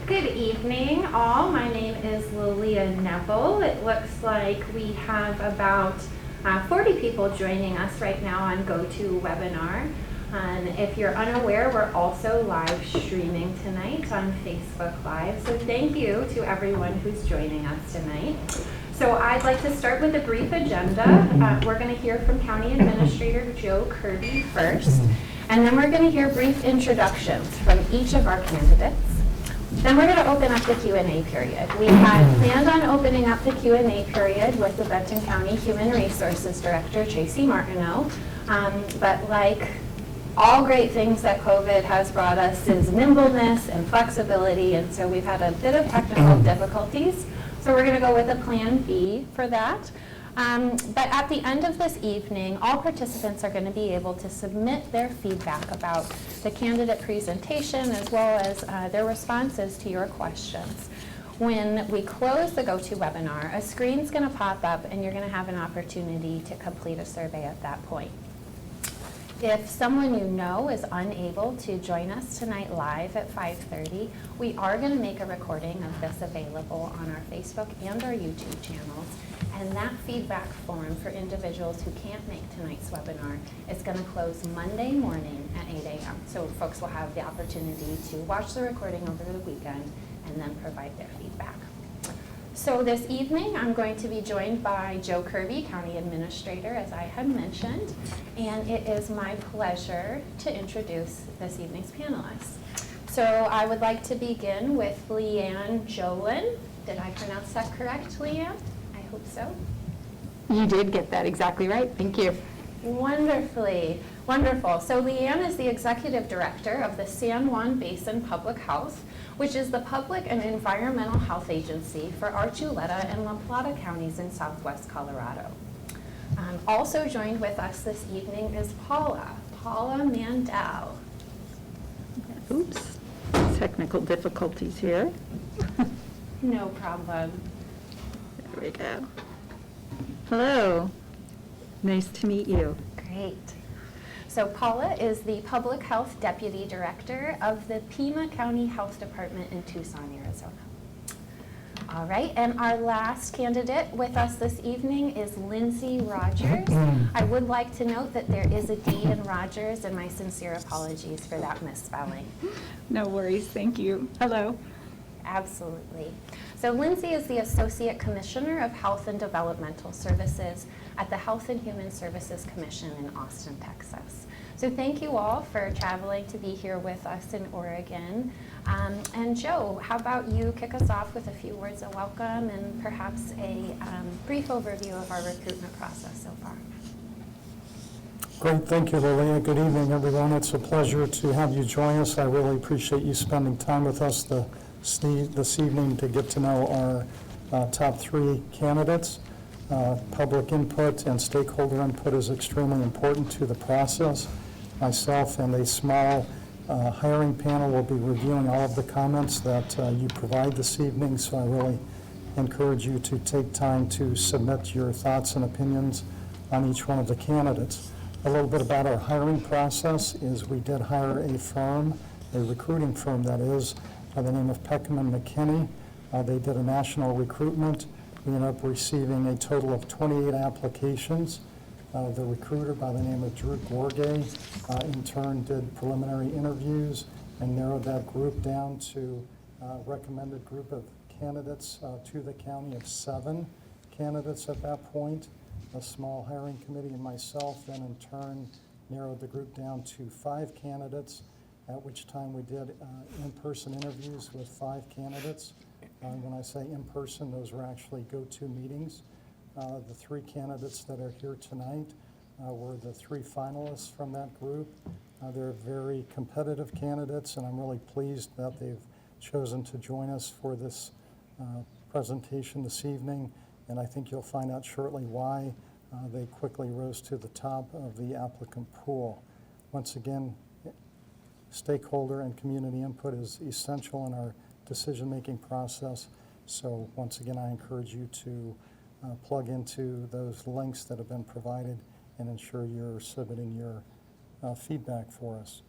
Good evening, all. My name is Lili'a Neville. It looks like we have about 40 people joining us right now on GoToWebinar. If you're unaware, we're also live streaming tonight on Facebook Live. So thank you to everyone who's joining us tonight. So I'd like to start with a brief agenda. We're going to hear from County Administrator Joe Kerby first, and then we're going to hear brief introductions from each of our candidates. Then we're going to open up the Q&A period. We had planned on opening up the Q&A period with the Benton County Human Resources Director, Tracy Martineau, but like all great things that COVID has brought us is nimbleness and flexibility, and so we've had a bit of technical difficulties. So we're going to go with a plan B for that. But at the end of this evening, all participants are going to be able to submit their feedback about the candidate presentation as well as their responses to your questions. When we close the GoToWebinar, a screen's going to pop up and you're going to have an opportunity to complete a survey at that point. If someone you know is unable to join us tonight live at 5:30, we are going to make a recording of this available on our Facebook and our YouTube channels. And that feedback form for individuals who can't make tonight's webinar is going to close Monday morning at 8 a.m. So folks will have the opportunity to watch the recording over the weekend and then provide their feedback. So this evening, I'm going to be joined by Joe Kerby, County Administrator, as I had mentioned, and it is my pleasure to introduce this evening's panelists. So I would like to begin with Lili'a Neville. Did I pronounce that correct, Lili'a? I hope so. You did get that exactly right. Thank you. Wonderfully. Wonderful. So Lili'a is the Executive Director of the San Juan Basin Public Health, which is the public and environmental health agency for Archuleta and La Plata counties in southwest Colorado. Also joined with us this evening is Paula Mandel. Oops, technical difficulties here. No problem. There we go. Hello, nice to meet you. Great. So Paula is the Public Health Deputy Director of the Pima County Health Department in Tucson, Arizona. All right, and our last candidate with us this evening is Lindsay Rogers. I would like to note that there is a D in Rogers, and my sincere apologies for that misspelling. No worries, thank you. Hello. Absolutely. So Lindsay is the Associate Commissioner of Health and Developmental Services at the Health and Human Services Commission in Austin, Texas. So thank you all for traveling to be here with us in Oregon. And Joe, how about you kick us off with a few words of welcome and perhaps a brief overview of our recruitment process so far. Great, thank you, Lili'a. Good evening, everyone. It's a pleasure to have you join us. I really appreciate you spending time with us this evening to get to know our top three candidates. Public input and stakeholder input is extremely important to the process. Myself and a small hiring panel will be reviewing all of the comments that you provide this evening, so I really encourage you to take time to submit your thoughts and opinions on each one of the candidates. A little bit about our hiring process is we did hire a firm, a recruiting firm that is, by the name of Peckham & McKinney. They did a national recruitment. We ended up receiving a total of 28 applications. The recruiter by the name of Drew Gorgay in turn did preliminary interviews and narrowed that group down to a recommended group of candidates to the county of 7 candidates at that point. A small hiring committee and myself then in turn narrowed the group down to 5 candidates, at which time we did in-person interviews with 5 candidates. When I say in-person, those were actually go-to meetings. The 3 candidates that are here tonight were the 3 finalists from that group. They're very competitive candidates, and I'm really pleased that they've chosen to join us for this presentation this evening, and I think you'll find out shortly why they quickly rose to the top of the applicant pool. Once again, stakeholder and community input is essential in our decision-making process. So once again, I encourage you to plug into those links that have been provided and ensure you're submitting your feedback for us.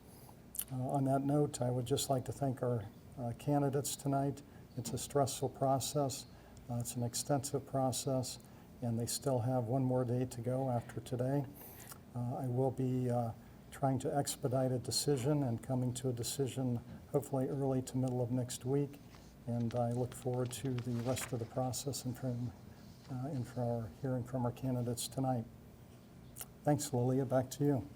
On that note, I would just like to thank our candidates tonight. It's a stressful process. It's an extensive process, and they still have one more day to go after today. I will be trying to expedite a decision and coming to a decision hopefully early to middle of next week. And I look forward to the rest of the process and for our hearing from our candidates tonight. Thanks, Lili'a. Back to you.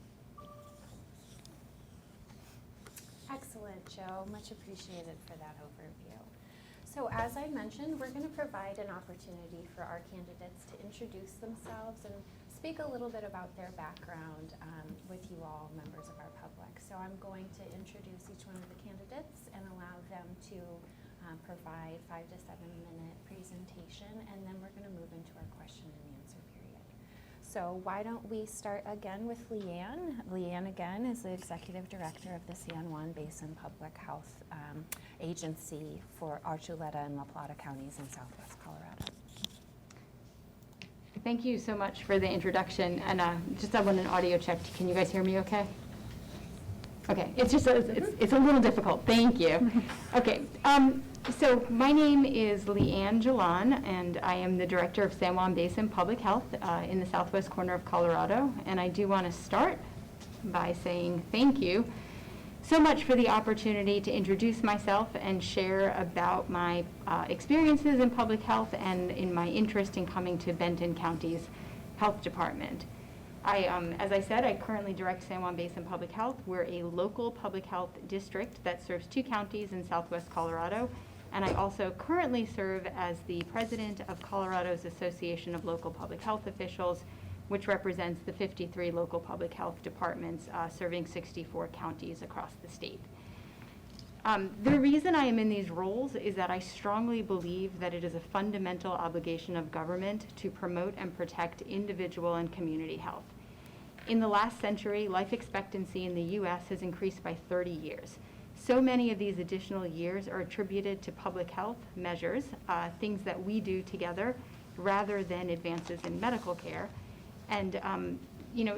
Excellent, Joe. Much appreciated for that overview. So as I mentioned, we're going to provide an opportunity for our candidates to introduce themselves and speak a little bit about their background with you all, members of our public. So I'm going to introduce each one of the candidates and allow them to provide 5 to 7 minute presentation, and then we're going to move into our question and answer period. So why don't we start again with Leanne. Leanne, again, is the Executive Director of the San Juan Basin Public Health Agency for Archuleta and La Plata counties in Southwest Colorado. Thank you so much for the introduction. And just I want an audio check. Can you guys hear me okay? Okay, it's just it's a little difficult. Thank you. Okay, so my name is Leanne Jalan, and I am the Director of San Juan Basin Public Health in the southwest corner of Colorado. And I do want to start by saying thank you so much for the opportunity to introduce myself and share about my experiences in public health and in my interest in coming to Benton County's Health Department. As I said, I currently direct San Juan Basin Public Health. We're a local public health district that serves 2 counties in southwest Colorado. And I also currently serve as the president of Colorado's Association of Local Public Health Officials, which represents the 53 local public health departments serving 64 counties across the state. The reason I am in these roles is that I strongly believe that it is a fundamental obligation of government to promote and protect individual and community health. In the last century, life expectancy in the U.S. has increased by 30 years. So many of these additional years are attributed to public health measures, things that we do together rather than advances in medical care. And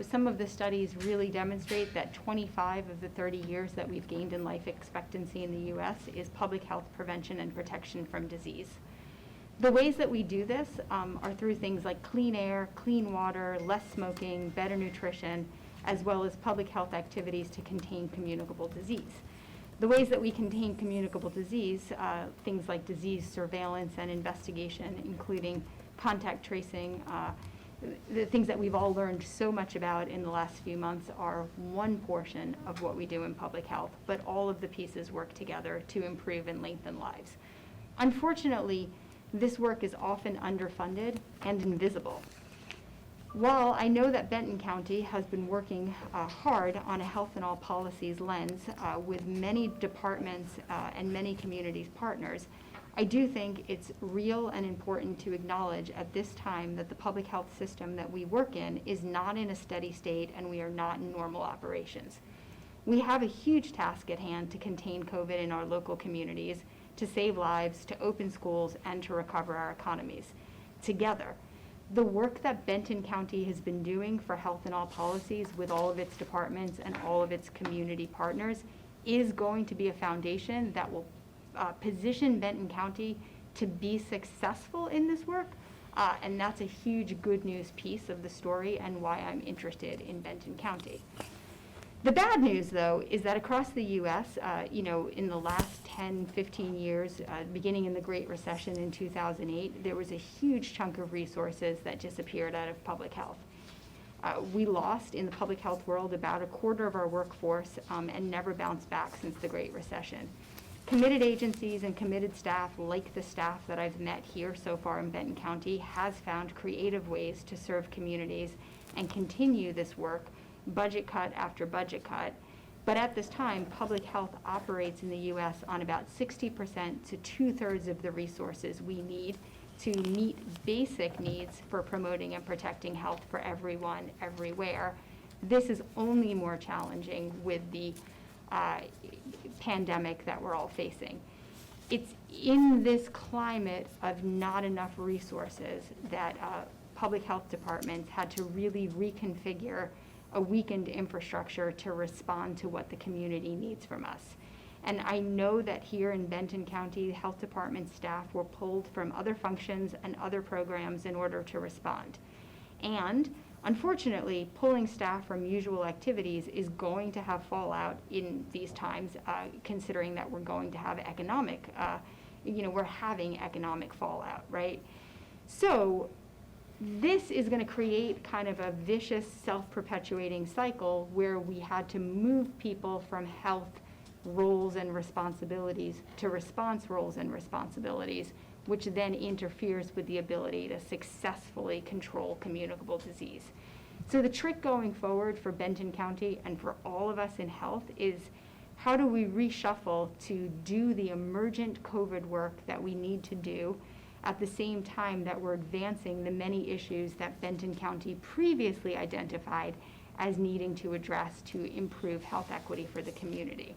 some of the studies really demonstrate that 25 of the 30 years that we've gained in life expectancy in the U.S. is public health prevention and protection from disease. The ways that we do this are through things like clean air, clean water, less smoking, better nutrition, as well as public health activities to contain communicable disease. The ways that we contain communicable disease, things like disease surveillance and investigation, including contact tracing, the things that we've all learned so much about in the last few months are one portion of what we do in public health, but all of the pieces work together to improve and lengthen lives. Unfortunately, this work is often underfunded and invisible. While I know that Benton County has been working hard on a health and all policies lens with many departments and many communities partners, I do think it's real and important to acknowledge at this time that the public health system that we work in is not in a steady state and we are not in normal operations. We have a huge task at hand to contain COVID in our local communities, to save lives, to open schools, and to recover our economies. Together, the work that Benton County has been doing for health and all policies with all of its departments and all of its community partners is going to be a foundation that will position Benton County to be successful in this work, and that's a huge good news piece of the story and why I'm interested in Benton County. The bad news, though, is that across the U.S., in the last 10, 15 years, beginning in the Great Recession in 2008, there was a huge chunk of resources that disappeared out of public health. We lost in the public health world about a quarter of our workforce and never bounced back since the Great Recession. Committed agencies and committed staff, like the staff that I've met here so far in Benton County, has found creative ways to serve communities and continue this work, budget cut after budget cut. But at this time, public health operates in the U.S. on about 60% to 2/3 of the resources we need to meet basic needs for promoting and protecting health for everyone, everywhere. This is only more challenging with the pandemic that we're all facing. It's in this climate of not enough resources that public health departments had to really reconfigure a weakened infrastructure to respond to what the community needs from us. And I know that here in Benton County, the health department staff were pulled from other functions and other programs in order to respond. And unfortunately, pulling staff from usual activities is going to have fallout in these times, considering that we're going to have economic, we're having economic fallout, right? So this is going to create kind of a vicious self-perpetuating cycle where we had to move people from health roles and responsibilities to response roles and responsibilities, which then interferes with the ability to successfully control communicable disease. So the trick going forward for Benton County and for all of us in health is, how do we reshuffle to do the emergent COVID work that we need to do at the same time that we're advancing the many issues that Benton County previously identified as needing to address to improve health equity for the community.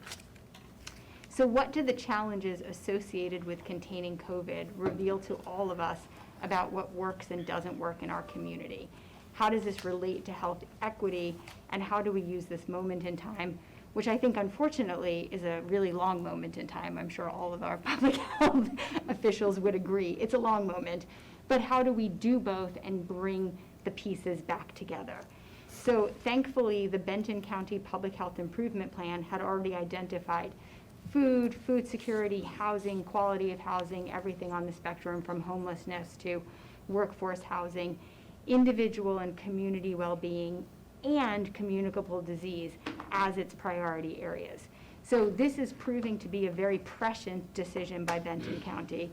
So what do the challenges associated with containing COVID reveal to all of us about what works and doesn't work in our community? How does this relate to health equity, and how do we use this moment in time, which I think unfortunately is a really long moment in time. I'm sure all of our public health officials would agree. It's a long moment, but how do we do both and bring the pieces back together? So thankfully, the Benton County Public Health Improvement Plan had already identified food security, housing, quality of housing, everything on the spectrum from homelessness to workforce housing, individual and community well-being, and communicable disease as its priority areas. So this is proving to be a very prescient decision by Benton County,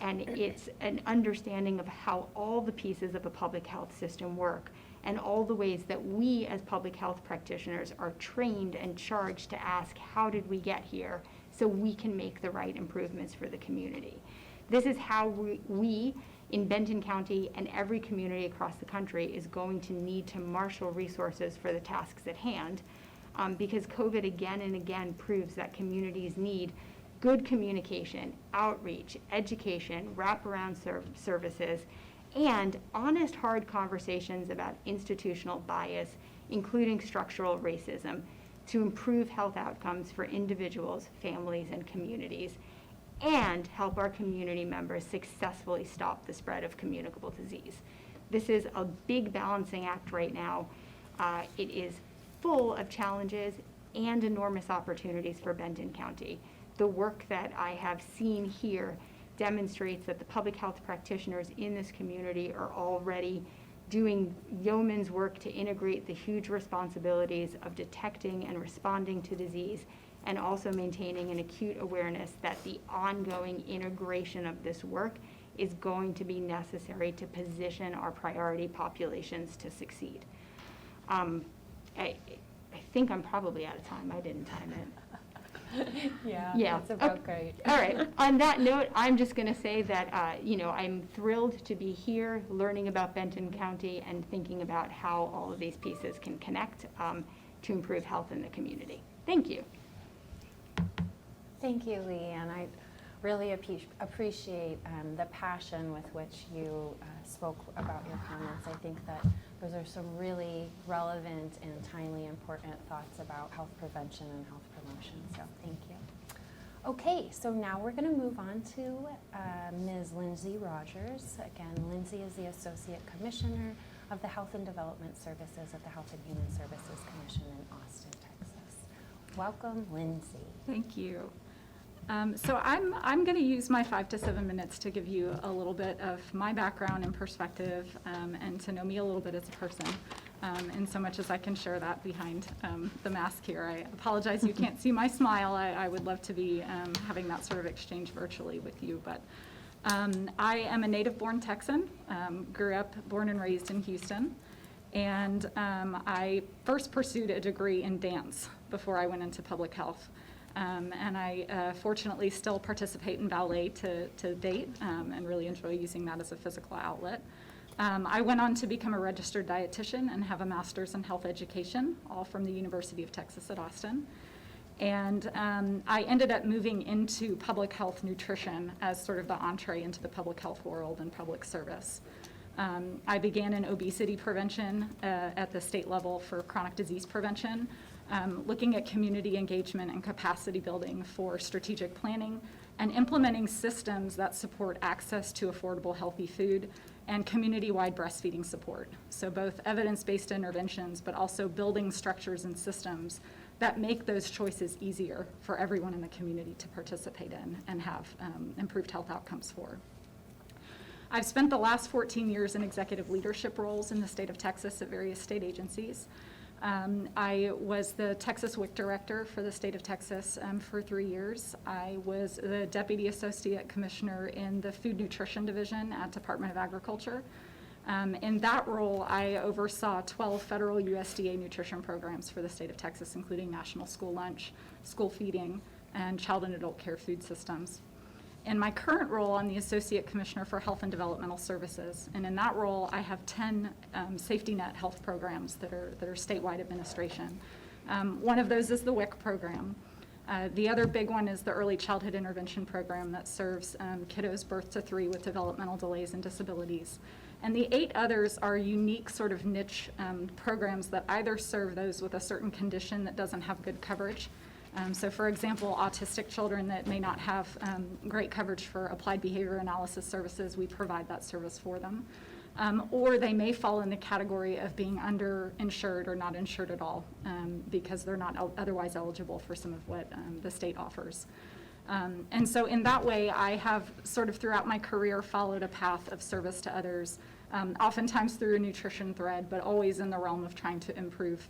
and it's an understanding of how all the pieces of a public health system work and all the ways that we as public health practitioners are trained and charged to ask, how did we get here, so we can make the right improvements for the community. This is how we in Benton County and every community across the country is going to need to marshal resources for the tasks at hand, because COVID again and again proves that communities need good communication, outreach, education, wraparound services, and honest, hard conversations about institutional bias, including structural racism, to improve health outcomes for individuals, families, and communities, and help our community members successfully stop the spread of communicable disease. This is a big balancing act right now. It is full of challenges and enormous opportunities for Benton County. The work that I have seen here demonstrates that the public health practitioners in this community are already doing yeoman's work to integrate the huge responsibilities of detecting and responding to disease, and also maintaining an acute awareness that the ongoing integration of this work is going to be necessary to position our priority populations to succeed. I think I'm probably out of time. I didn't time it. Yeah, that's about great. All right. On that note, I'm just going to say that, I'm thrilled to be here learning about Benton County and thinking about how all of these pieces can connect to improve health in the community. Thank you. Thank you, Lee, and I really appreciate the passion with which you spoke about your comments. I think that those are some really relevant and timely important thoughts about health prevention and health promotion, so thank you. Okay, so now we're going to move on to Ms. Lindsay Rogers. Again, Lindsay is the Associate Commissioner of the Health and Development Services of the Health and Human Services Commission in Austin, Texas. Welcome, Lindsay. Thank you. So I'm going to use my 5 to 7 minutes to give you a little bit of my background and perspective, and to know me a little bit as a person, in so much as I can share that behind the mask here. I apologize you can't see my smile. I would love to be having that sort of exchange virtually with you, but I am a native-born Texan, grew up, born and raised in Houston, and I first pursued a degree in dance before I went into public health. And I fortunately still participate in ballet to date, and really enjoy using that as a physical outlet. I went on to become a registered dietitian and have a master's in health education, all from the University of Texas at Austin. And I ended up moving into public health nutrition as sort of the entree into the public health world and public service. I began in obesity prevention at the state level for chronic disease prevention, looking at community engagement and capacity building for strategic planning, and implementing systems that support access to affordable, healthy food and community-wide breastfeeding support. So both evidence-based interventions, but also building structures and systems that make those choices easier for everyone in the community to participate in and have improved health outcomes for. I've spent the last 14 years in executive leadership roles in the state of Texas at various state agencies. I was the Texas WIC director for the state of Texas for 3 years. I was the Deputy Associate Commissioner in the Food Nutrition Division at Department of Agriculture. In that role, I oversaw 12 federal USDA nutrition programs for the state of Texas, including National School Lunch, School Feeding, and Child and Adult Care Food Systems. In my current role, I'm the Associate Commissioner for Health and Developmental Services, and in that role, I have 10 safety net health programs that are statewide administration. One of those is the WIC program. The other big one is the Early Childhood Intervention Program that serves kiddos birth to 3 with developmental delays and disabilities. And the 8 others are unique sort of niche programs that either serve those with a certain condition that doesn't have good coverage. So for example, autistic children that may not have great coverage for applied behavior analysis services, we provide that service for them. Or they may fall in the category of being underinsured or not insured at all because they're not otherwise eligible for some of what the state offers. And so in that way, I have sort of throughout my career followed a path of service to others, oftentimes through a nutrition thread, but always in the realm of trying to improve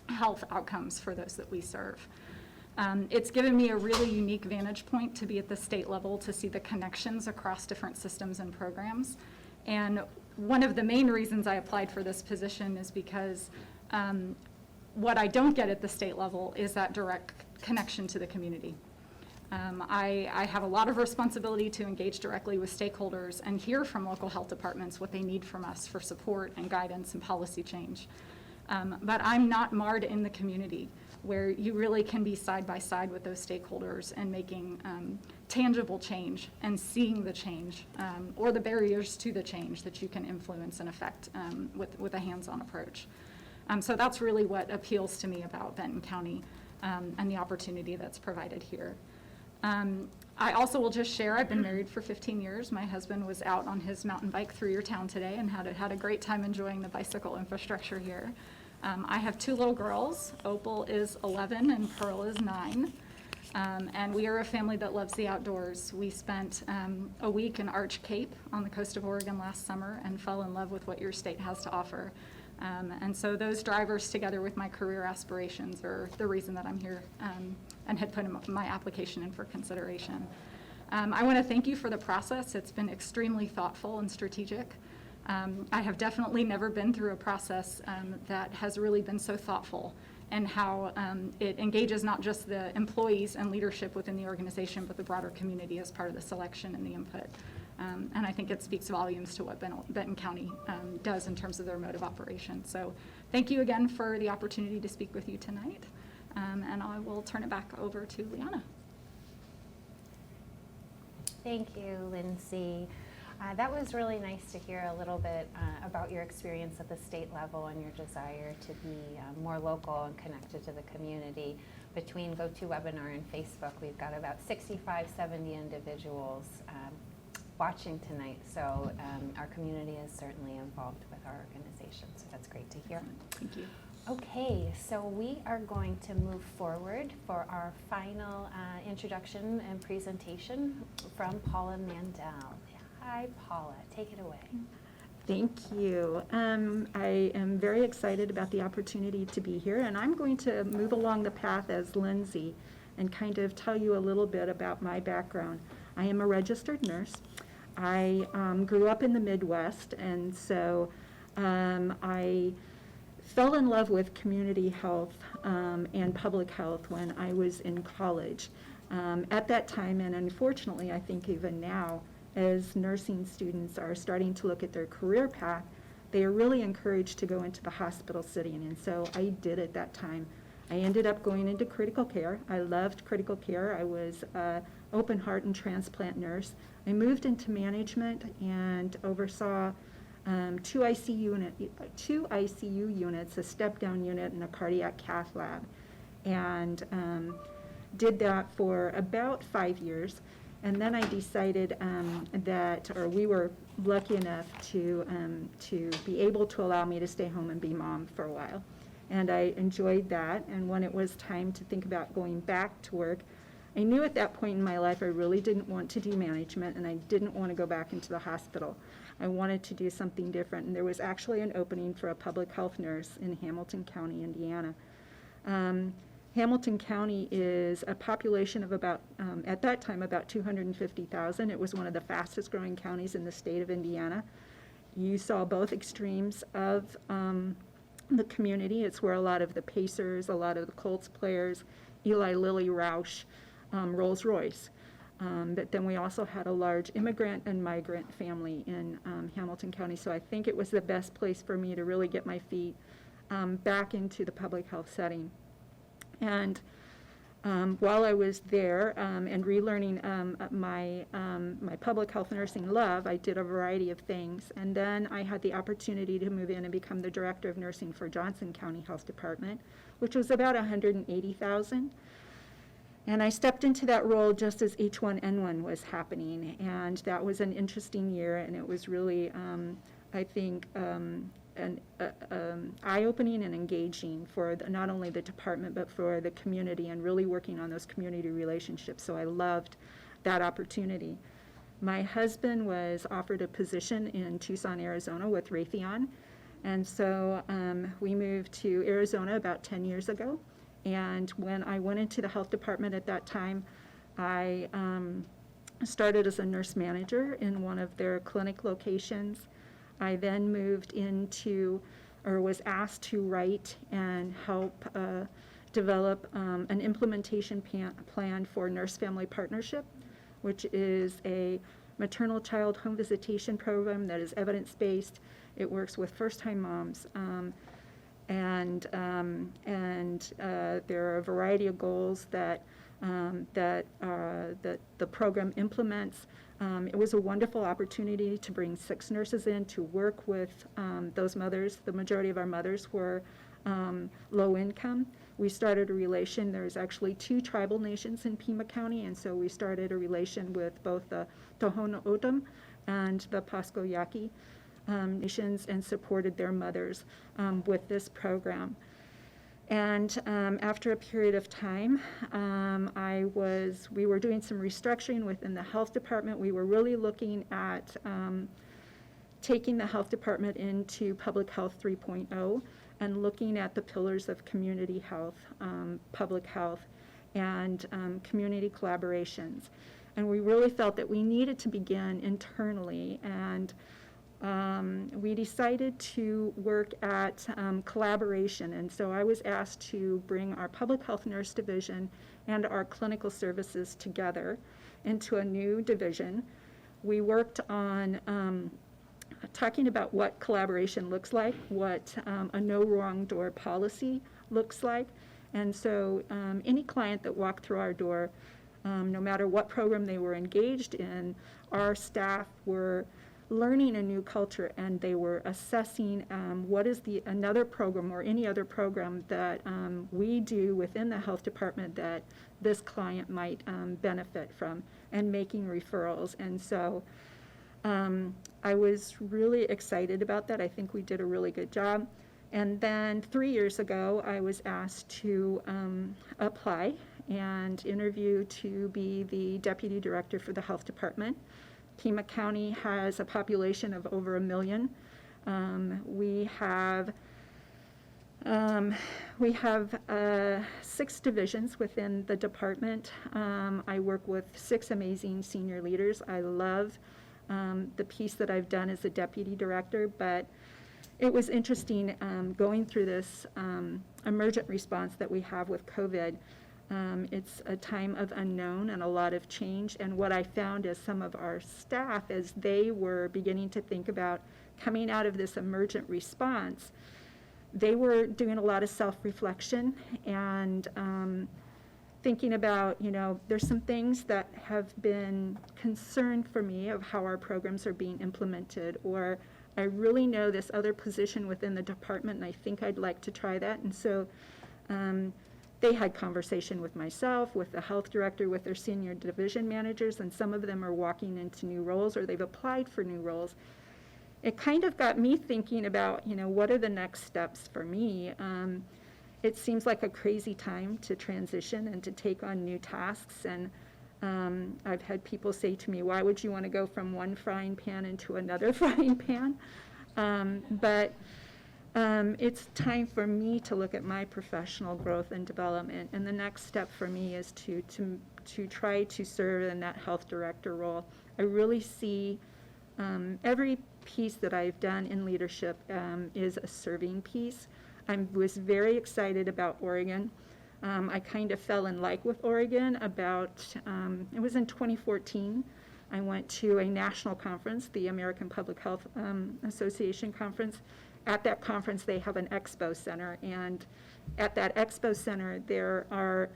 health outcomes for those that we serve. It's given me a really unique vantage point to be at the state level to see the connections across different systems and programs. And one of the main reasons I applied for this position is because what I don't get at the state level is that direct connection to the community. I have a lot of responsibility to engage directly with stakeholders and hear from local health departments what they need from us for support and guidance and policy change. But I'm not marred in the community where you really can be side by side with those stakeholders and making tangible change and seeing the change or the barriers to the change that you can influence and affect with a hands-on approach. So that's really what appeals to me about Benton County and the opportunity that's provided here. I also will just share, I've been married for 15 years. My husband was out on his mountain bike through your town today and had a great time enjoying the bicycle infrastructure here. I have 2 little girls. Opal is 11 and Pearl is 9. And we are a family that loves the outdoors. We spent a week in Arch Cape on the coast of Oregon last summer and fell in love with what your state has to offer. And so those drivers, together with my career aspirations, are the reason that I'm here and had put my application in for consideration. I want to thank you for the process. It's been extremely thoughtful and strategic. I have definitely never been through a process that has really been so thoughtful and how it engages not just the employees and leadership within the organization, but the broader community as part of the selection and the input. And I think it speaks volumes to what Benton County does in terms of their mode of operation. So thank you again for the opportunity to speak with you tonight. And I will turn it back over to Liana. Thank you, Lindsay. That was really nice to hear a little bit about your experience at the state level and your desire to be more local and connected to the community. Between GoToWebinar and Facebook, we've got about 65, 70 individuals watching tonight. So our community is certainly involved with our organization. So that's great to hear. Thank you. Okay, so we are going to move forward for our final introduction and presentation from Paula Mandel. Hi, Paula, take it away. Thank you. I am very excited about the opportunity to be here, and I'm going to move along the path as Lindsay and kind of tell you a little bit about my background. I am a registered nurse. I grew up in the Midwest, and so I fell in love with community health and public health when I was in college. At that time, and unfortunately, I think even now, as nursing students are starting to look at their career path, they are really encouraged to go into the hospital setting, and so I did at that time. I ended up going into critical care. I loved critical care. I was an open heart and transplant nurse. I moved into management and oversaw 2 ICU units, a step-down unit, and a cardiac cath lab. and did that for about 5 years. And then I decided we were lucky enough to be able to allow me to stay home and be mom for a while. And I enjoyed that. And when it was time to think about going back to work, I knew at that point in my life I really didn't want to do management, and I didn't want to go back into the hospital. I wanted to do something different. And there was actually an opening for a public health nurse in Hamilton County, Indiana. Hamilton County is a population of about, at that time, about 250,000. It was one of the fastest growing counties in the state of Indiana. You saw both extremes of the community. It's where a lot of the Pacers, a lot of the Colts players, Eli Lilly, Roush, Rolls-Royce. But then we also had a large immigrant and migrant family in Hamilton County. So I think it was the best place for me to really get my feet back into the public health setting. And while I was there and relearning my public health nursing love, I did a variety of things. And then I had the opportunity to move in and become the director of nursing for Johnson County Health Department, which was about 180,000. And I stepped into that role just as H1N1 was happening. And that was an interesting year, and it was really, I think, eye-opening and engaging for not only the department but for the community, and really working on those community relationships. So I loved that opportunity. My husband was offered a position in Tucson, Arizona with Raytheon, and so we moved to Arizona about 10 years ago. And when I went into the health department at that time, I started as a nurse manager in one of their clinic locations. I then moved into, or was asked to write and help develop an implementation plan for Nurse Family Partnership, which is a maternal child home visitation program that is evidence-based. It works with first-time moms. And there are a variety of goals that the program implements. It was a wonderful opportunity to bring 6 nurses in to work with those mothers. The majority of our mothers were low income. We started a relation. There's actually 2 tribal nations in Pima County, and so we started a relation with both the Tohono O'odham and the Pasco Yaqui nations, and supported their mothers with this program. And after a period of time, we were doing some restructuring within the health department. We were really looking at taking the health department into Public Health 3.0 and looking at the pillars of community health, public health, and community collaborations. And we really felt that we needed to begin internally, and we decided to work at collaboration. And so I was asked to bring our public health nurse division and our clinical services together into a new division. We worked on talking about what collaboration looks like, what a no wrong door policy looks like. And so any client that walked through our door, no matter what program they were engaged in, our staff were learning a new culture, and they were assessing what is another program or any other program that we do within the health department that this client might benefit from, and making referrals. And so I was really excited about that. I think we did a really good job. And then 3 years ago, I was asked to apply and interview to be the deputy director for the health department. Pima County has a population of over 1 million. We have 6 divisions within the department. I work with 6 amazing senior leaders. I love the piece that I've done as a deputy director, but it was interesting going through this emergent response that we have with COVID. It's a time of unknown and a lot of change. And what I found is some of our staff, as they were beginning to think about coming out of this emergent response, they were doing a lot of self-reflection and thinking about, there's some things that have been concern for me of how our programs are being implemented, or I really know this other position within the department and I think I'd like to try that. And so they had conversation with myself, with the health director, with their senior division managers, and some of them are walking into new roles or they've applied for new roles. It kind of got me thinking about, what are the next steps for me? It seems like a crazy time to transition and to take on new tasks. And I've had people say to me, why would you want to go from one frying pan into another frying pan? But it's time for me to look at my professional growth and development. And the next step for me is to try to serve in that health director role. I really see every piece that I've done in leadership is a serving piece. I was very excited about Oregon. I kind of fell in like with Oregon about, it was in 2014. I went to a national conference, the American Public Health Association conference. At that conference, they have an expo center, and at that expo center, there are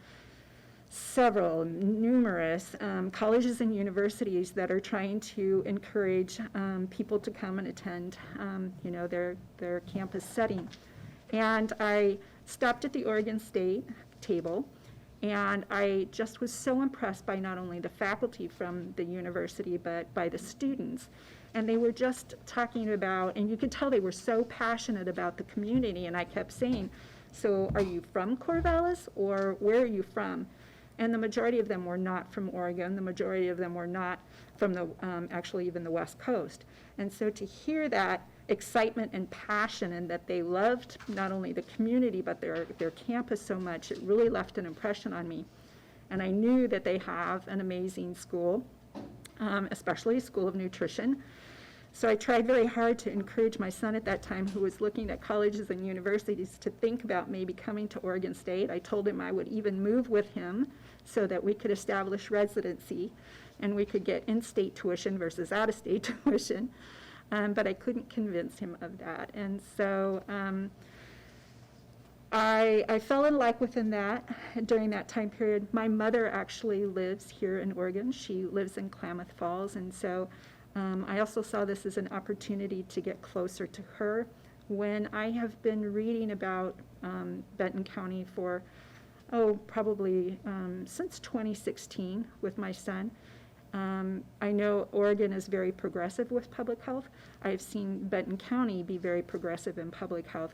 numerous colleges and universities that are trying to encourage people to come and attend, their campus setting. And I stopped at the Oregon State table, and I just was so impressed by not only the faculty from the university, but by the students. And they were just talking about, and you could tell they were so passionate about the community, and I kept saying, so are you from Corvallis, or where are you from? And the majority of them were not from Oregon. The majority of them were not from actually even the West Coast. And so to hear that excitement and passion, and that they loved not only the community but their campus so much, it really left an impression on me. And I knew that they have an amazing school, especially School of Nutrition. So I tried very hard to encourage my son at that time, who was looking at colleges and universities, to think about maybe coming to Oregon State. I told him I would even move with him so that we could establish residency and we could get in-state tuition versus out-of-state tuition. But I couldn't convince him of that. And so I fell in like within that during that time period. My mother actually lives here in Oregon. She lives in Klamath Falls. And so I also saw this as an opportunity to get closer to her. When I have been reading about Benton County for, probably since 2016 with my son, I know Oregon is very progressive with public health. I've seen Benton County be very progressive in public health.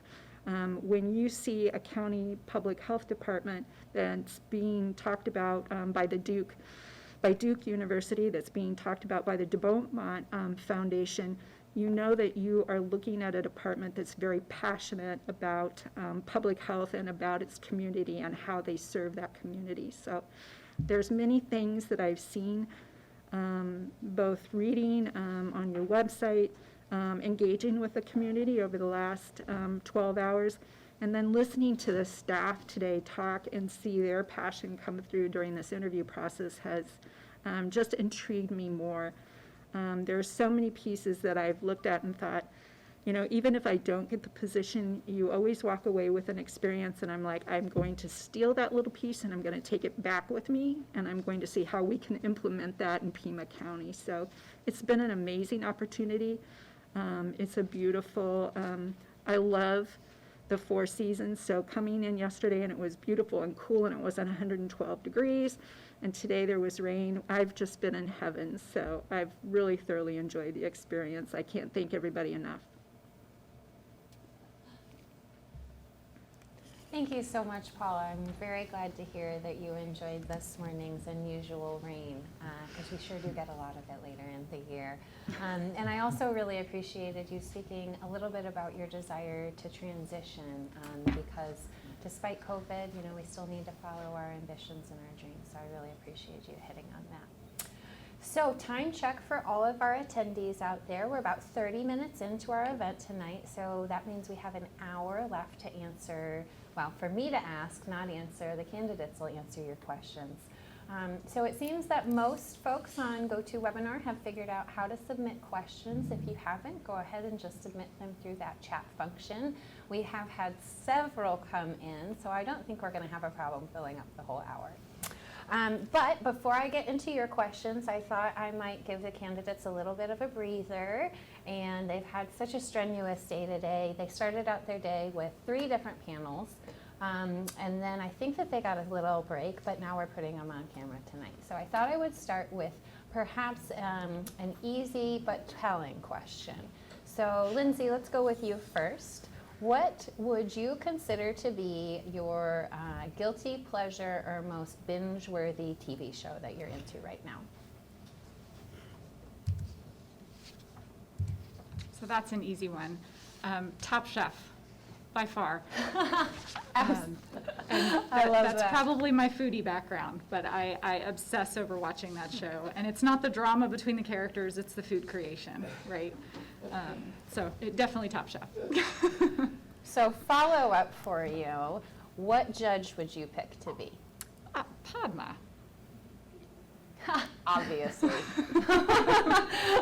When you see a county public health department that's being talked about by Duke University, that's being talked about by the de Beaumont Foundation, you know that you are looking at a department that's very passionate about public health and about its community and how they serve that community. So there's many things that I've seen, both reading on your website, engaging with the community over the last 12 hours, and then listening to the staff today talk and see their passion come through during this interview process has just intrigued me more. There are so many pieces that I've looked at and thought, even if I don't get the position, you always walk away with an experience, and I'm like, I'm going to steal that little piece and I'm going to take it back with me, and I'm going to see how we can implement that in Pima County. So it's been an amazing opportunity. It's a beautiful, I love the Four Seasons. So coming in yesterday and it was beautiful and cool and it was at 112 degrees, and today there was rain. I've just been in heaven. So I've really thoroughly enjoyed the experience. I can't thank everybody enough. Thank you so much, Paula. I'm very glad to hear that you enjoyed this morning's unusual rain, because we sure do get a lot of it later in the year. And I also really appreciated you speaking a little bit about your desire to transition, because despite COVID, we still need to follow our ambitions and our dreams. So I really appreciate you hitting on that. So time check for all of our attendees out there. We're about 30 minutes into our event tonight, so that means we have an hour left to answer, well, for me to ask, not answer. The candidates will answer your questions. So it seems that most folks on GoToWebinar have figured out how to submit questions. If you haven't, go ahead and just submit them through that chat function. We have had several come in, so I don't think we're going to have a problem filling up the whole hour. But before I get into your questions, I thought I might give the candidates a little bit of a breather. And they've had such a strenuous day today. They started out their day with 3 different panels. And then I think that they got a little break, but now we're putting them on camera tonight. So I thought I would start with perhaps an easy but telling question. So Lindsay, let's go with you first. What would you consider to be your guilty pleasure or most binge-worthy TV show that you're into right now? So that's an easy one. Top Chef, by far. And I love that's that. probably my foodie background, but I obsess over watching that show. And it's not the drama between the characters, it's the food creation, right? So definitely Top Chef. So follow up for you, what judge would you pick to be? Padma. Obviously.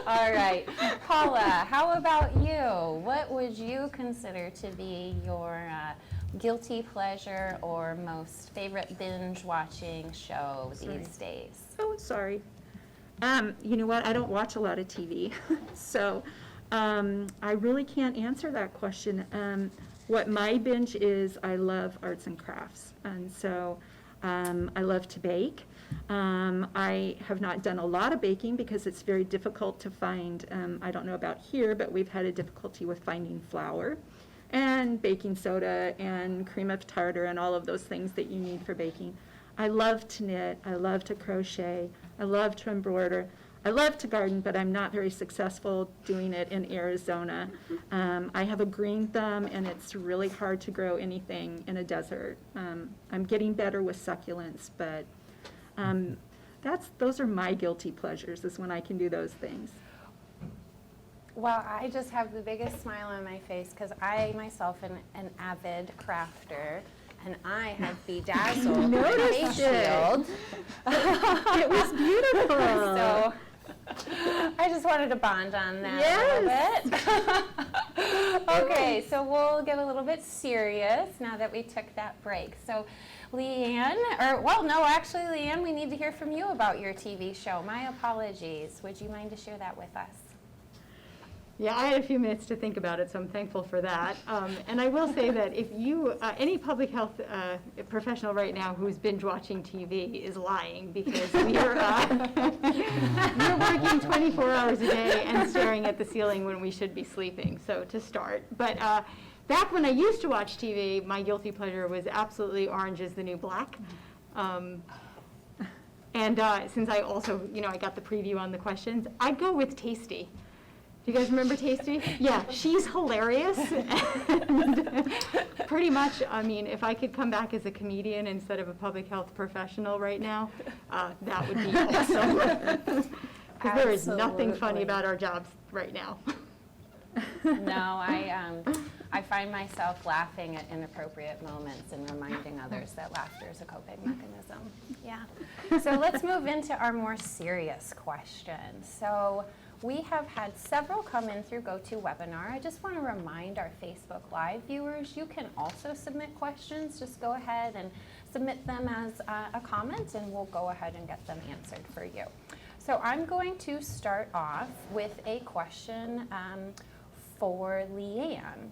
All right. Paula, how about you? What would you consider to be your guilty pleasure or most favorite binge watching show these days? Oh, sorry. You know what? I don't watch a lot of TV, so I really can't answer that question. What my binge is, I love arts and crafts, and so I love to bake. I have not done a lot of baking because it's very difficult to find, I don't know about here, but we've had a difficulty with finding flour and baking soda and cream of tartar and all of those things that you need for baking. I love to knit, I love to crochet, I love to embroider, I love to garden, but I'm not very successful doing it in Arizona. I have a green thumb and it's really hard to grow anything in a desert. I'm getting better with succulents, but those are my guilty pleasures, is when I can do those things. Well, I just have the biggest smile on my face because I myself am an avid crafter, and I have bedazzled my face shield. It was beautiful. So I just wanted to bond on that a little bit. Okay, so we'll get a little bit serious now that we took that break. So Leanne, actually Leanne, we need to hear from you about your TV show. My apologies. Would you mind to share that with us? Yeah, I had a few minutes to think about it, so I'm thankful for that. And I will say that if you, any public health professional right now who's binge watching TV is lying, because we're working 24 hours a day and staring at the ceiling when we should be sleeping, so to start. But back when I used to watch TV, my guilty pleasure was absolutely Orange is the New Black. And since I also, I got the preview on the questions, I'd go with Tasty. Do you guys remember Tasty? Yeah, she's hilarious. And pretty much, if I could come back as a comedian instead of a public health professional right now, that would be awesome. Because there is nothing funny about our jobs right now. No, I find myself laughing at inappropriate moments and reminding others that laughter is a coping mechanism. Yeah. So let's move into our more serious questions. So we have had several come in through GoToWebinar. I just want to remind our Facebook Live viewers, you can also submit questions. Just go ahead and submit them as a comment, and we'll go ahead and get them answered for you. So I'm going to start off with a question for Leanne.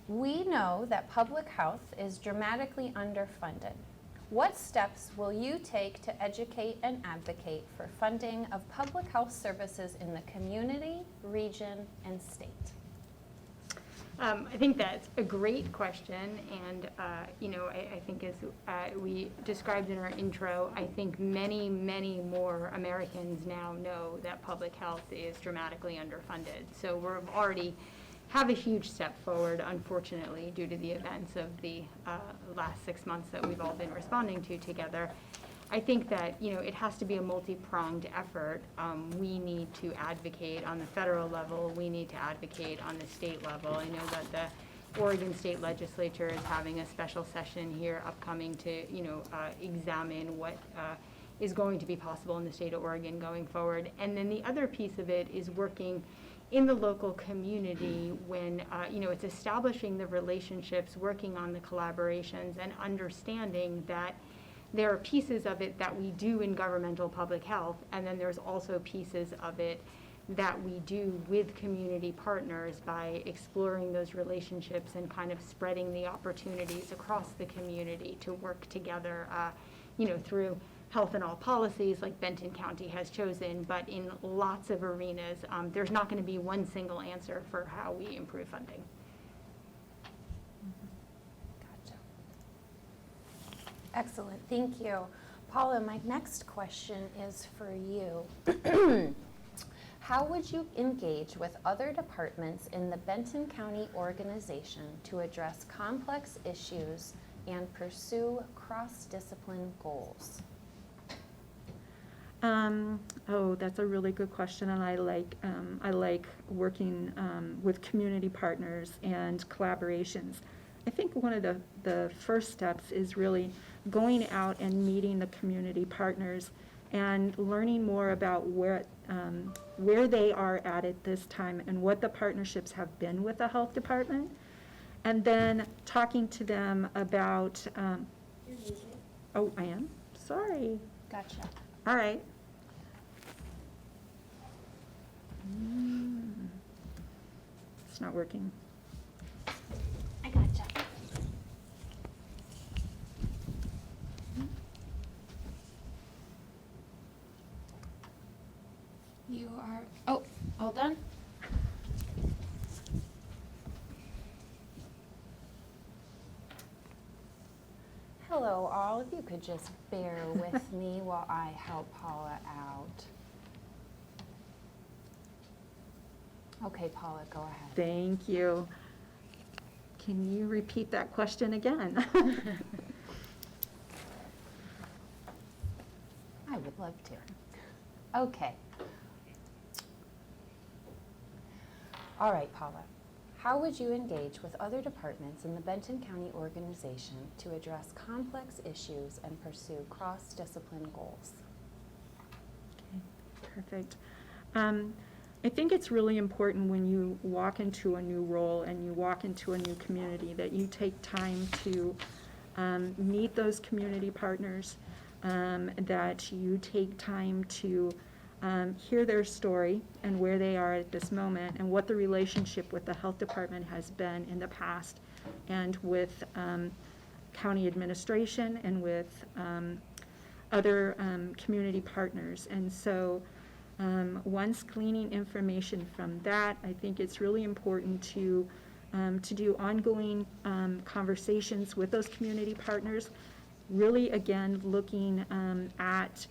We know that public health is dramatically underfunded. What steps will you take to educate and advocate for funding of public health services in the community, region, and state? I think that's a great question, and I think as we described in our intro, I think many, many more Americans now know that public health is dramatically underfunded. So we're already have a huge step forward, unfortunately, due to the events of the last 6 months that we've all been responding to together. I think that, it has to be a multi-pronged effort. We need to advocate on the federal level. We need to advocate on the state level. I know that the Oregon State Legislature is having a special session here upcoming to, examine what is going to be possible in the state of Oregon going forward. And then the other piece of it is working in the local community when, it's establishing the relationships, working on the collaborations, and understanding that there are pieces of it that we do in governmental public health, and then there's also pieces of it that we do with community partners by exploring those relationships and kind of spreading the opportunities across the community to work together, through health and all policies like Benton County has chosen, but in lots of arenas, there's not going to be one single answer for how we improve funding. Gotcha. Excellent, thank you. Paula, my next question is for you. How would you engage with other departments in the Benton County organization to address complex issues and pursue cross-discipline goals? That's a really good question, and I like working with community partners and collaborations. I think one of the first steps is really going out and meeting the community partners and learning more about where they are at this time and what the partnerships have been with the health department, and then talking to them about. Oh, I am? Sorry. Gotcha. All right. It's not working. I gotcha. You are, hold on. Hello all, if you could just bear with me while I help Paula out. Okay, Paula, go ahead. Thank you. Can you repeat that question again? I would love to. Okay. All right, Paula. How would you engage with other departments in the Benton County organization to address complex issues and pursue cross-discipline goals? Okay, perfect. I think it's really important when you walk into a new role and you walk into a new community that you take time to meet those community partners, that you take time to hear their story and where they are at this moment and what the relationship with the health department has been in the past and with county administration and with other community partners. And so once gleaning information from that, I think it's really important to do ongoing conversations with those community partners, really again looking at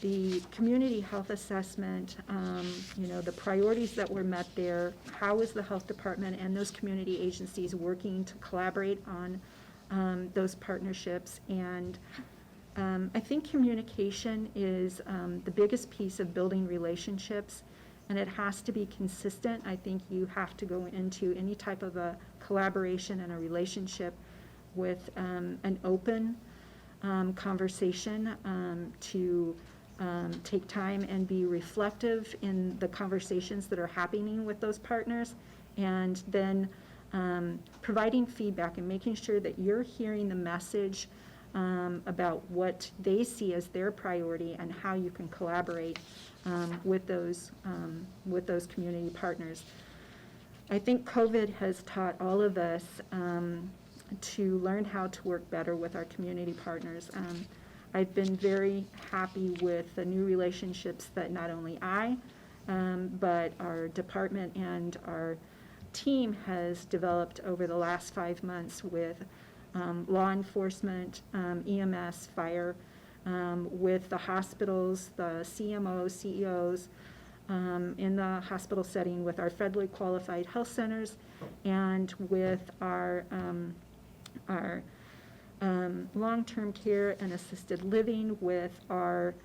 the community health assessment, the priorities that were met there, how is the health department and those community agencies working to collaborate on those partnerships. And I think communication is the biggest piece of building relationships, and it has to be consistent. I think you have to go into any type of a collaboration and a relationship with an open conversation to take time and be reflective in the conversations that are happening with those partners, and then providing feedback and making sure that you're hearing the message about what they see as their priority and how you can collaborate with those community partners. I think COVID has taught all of us to learn how to work better with our community partners. I've been very happy with the new relationships that not only I, but our department and our team has developed over the last 5 months with law enforcement, EMS, fire, with the hospitals, the CMOs, CEOs, in the hospital setting, with our federally qualified health centers, and with our long-term care and assisted living, with our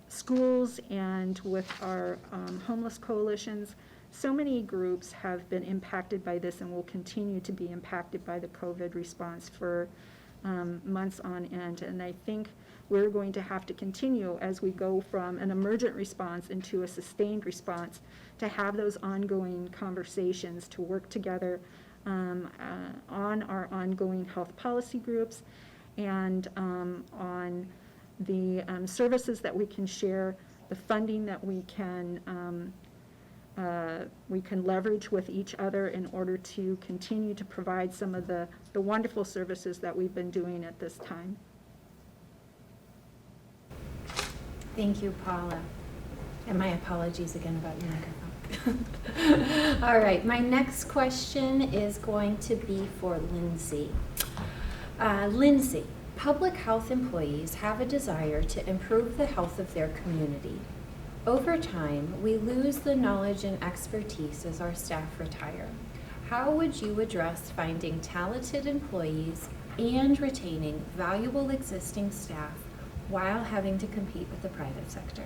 schools, and with our homeless coalitions. So many groups have been impacted by this and will continue to be impacted by the COVID response for months on end. And I think we're going to have to continue as we go from an emergent response into a sustained response to have those ongoing conversations, to work together on our ongoing health policy groups and on the services that we can share the funding that we can leverage with each other in order to continue to provide some of the wonderful services that we've been doing at this time. Thank you, Paula. And my apologies again about your microphone. All right, my next question is going to be for Lindsay. Lindsay, public health employees have a desire to improve the health of their community. Over time, we lose the knowledge and expertise as our staff retire. How would you address finding talented employees and retaining valuable existing staff while having to compete with the private sector?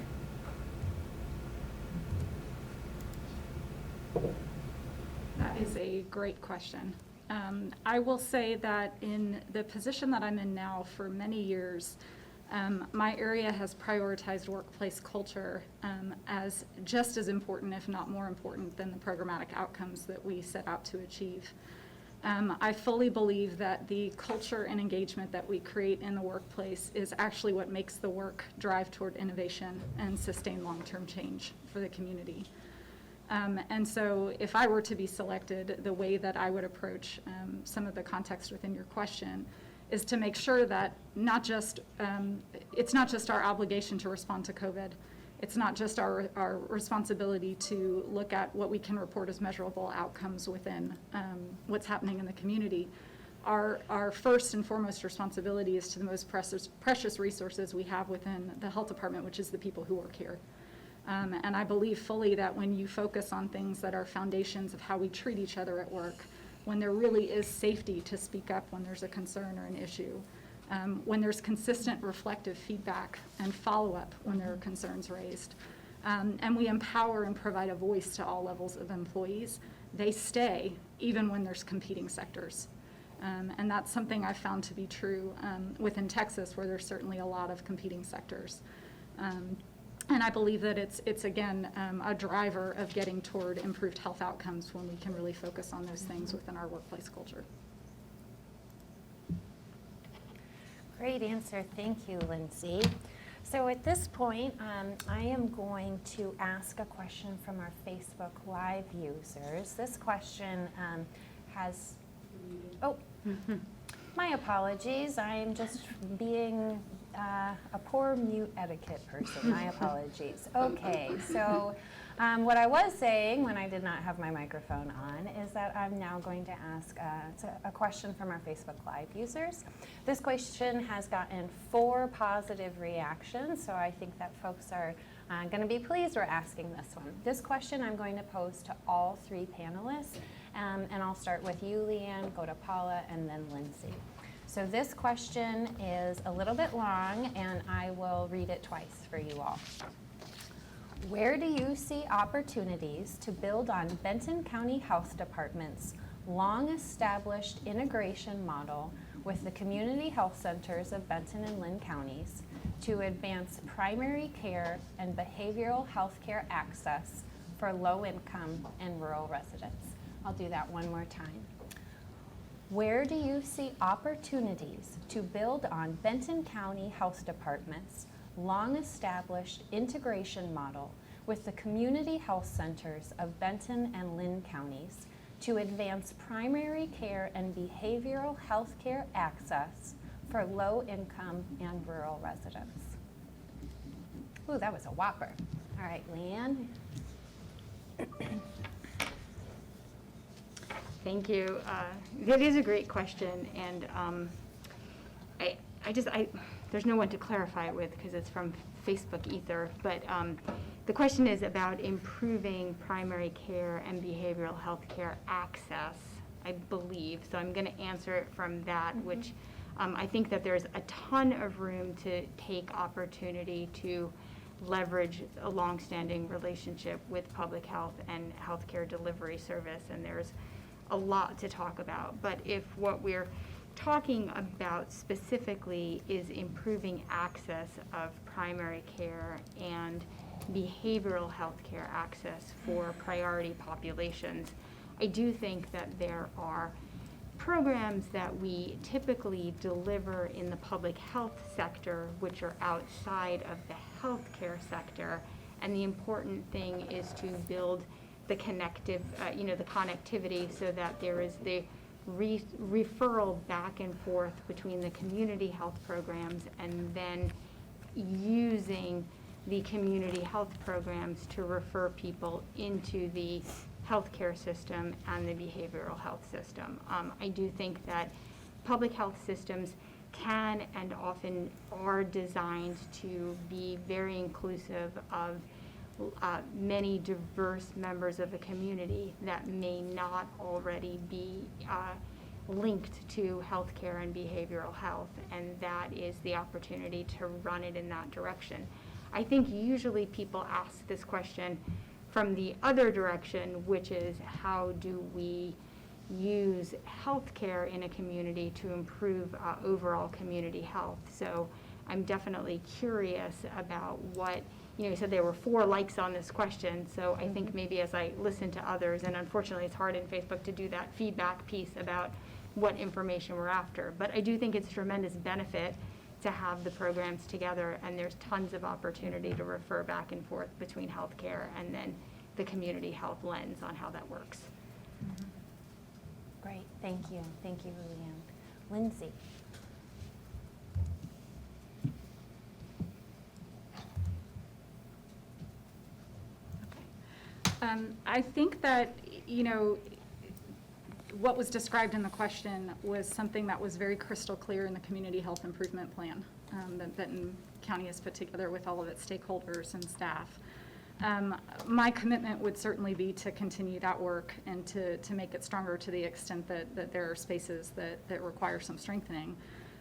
That is a great question. I will say that in the position that I'm in now for many years, my area has prioritized workplace culture as just as important, if not more important, than the programmatic outcomes that we set out to achieve. I fully believe that the culture and engagement that we create in the workplace is actually what makes the work drive toward innovation and sustain long-term change for the community. And so if I were to be selected, the way that I would approach some of the context within your question is to make sure that it's not just our obligation to respond to COVID. It's not just our responsibility to look at what we can report as measurable outcomes within what's happening in the community. Our first and foremost responsibility is to the most precious resources we have within the health department, which is the people who work here. And I believe fully that when you focus on things that are foundations of how we treat each other at work, when there really is safety to speak up when there's a concern or an issue, when there's consistent reflective feedback and follow-up when there are concerns raised, and we empower and provide a voice to all levels of employees, they stay even when there's competing sectors. And that's something I've found to be true within Texas, where there's certainly a lot of competing sectors. And I believe that it's again, a driver of getting toward improved health outcomes when we can really focus on those things within our workplace culture. Great answer. Thank you, Lindsay. So at this point, I am going to ask a question from our Facebook Live users. This question has, my apologies. I'm just being a poor mute etiquette person. My apologies. Okay, so what I was saying when I did not have my microphone on is that I'm now going to ask a question from our Facebook Live users. This question has gotten 4 positive reactions, so I think that folks are going to be pleased we're asking this one. This question I'm going to pose to all 3 panelists, and I'll start with you, Leanne, go to Paula, and then Lindsay. So this question is a little bit long, and I will read it twice for you all. Where do you see opportunities to build on Benton County Health Department's long-established integration model with the community health centers of Benton and Lynn counties to advance primary care and behavioral health care access for low-income and rural residents? I'll do that one more time. Where do you see opportunities to build on Benton County Health Department's long-established integration model with the community health centers of Benton and Lynn counties to advance primary care and behavioral health care access for low-income and rural residents? Ooh, that was a whopper. All right, Leanne. Thank you. That is a great question, and there's no one to clarify it with because it's from Facebook Ether, but the question is about improving primary care and behavioral health care access, I believe. So I'm going to answer it from that, which I think that there's a ton of room to take opportunity to leverage a longstanding relationship with public health and healthcare delivery service, and there's a lot to talk about. But if what we're talking about specifically is improving access of primary care and behavioral health care access for priority populations, I do think that there are programs that we typically deliver in the public health sector, which are outside of the healthcare sector. And the important thing is to build the connective, the connectivity, so that there is the referral back and forth between the community health programs, and then using the community health programs to refer people into the healthcare system and the behavioral health system. I do think that public health systems can and often are designed to be very inclusive of many diverse members of the community that may not already be linked to healthcare and behavioral health, and that is the opportunity to run it in that direction. I think usually people ask this question from the other direction, which is how do we use healthcare in a community to improve overall community health. So I'm definitely curious about what, you said there were 4 likes on this question, so I think maybe as I listen to others, and unfortunately it's hard in Facebook to do that feedback piece about what information we're after, but I do think it's a tremendous benefit to have the programs together, and there's tons of opportunity to refer back and forth between healthcare and then the community health lens on how that works. Great, thank you. Thank you, Lilian. Lindsay? I think that, what was described in the question was something that was very crystal clear in the Community Health Improvement Plan that Benton County has put together with all of its stakeholders and staff. My commitment would certainly be to continue that work and to make it stronger to the extent that there are spaces that require some strengthening.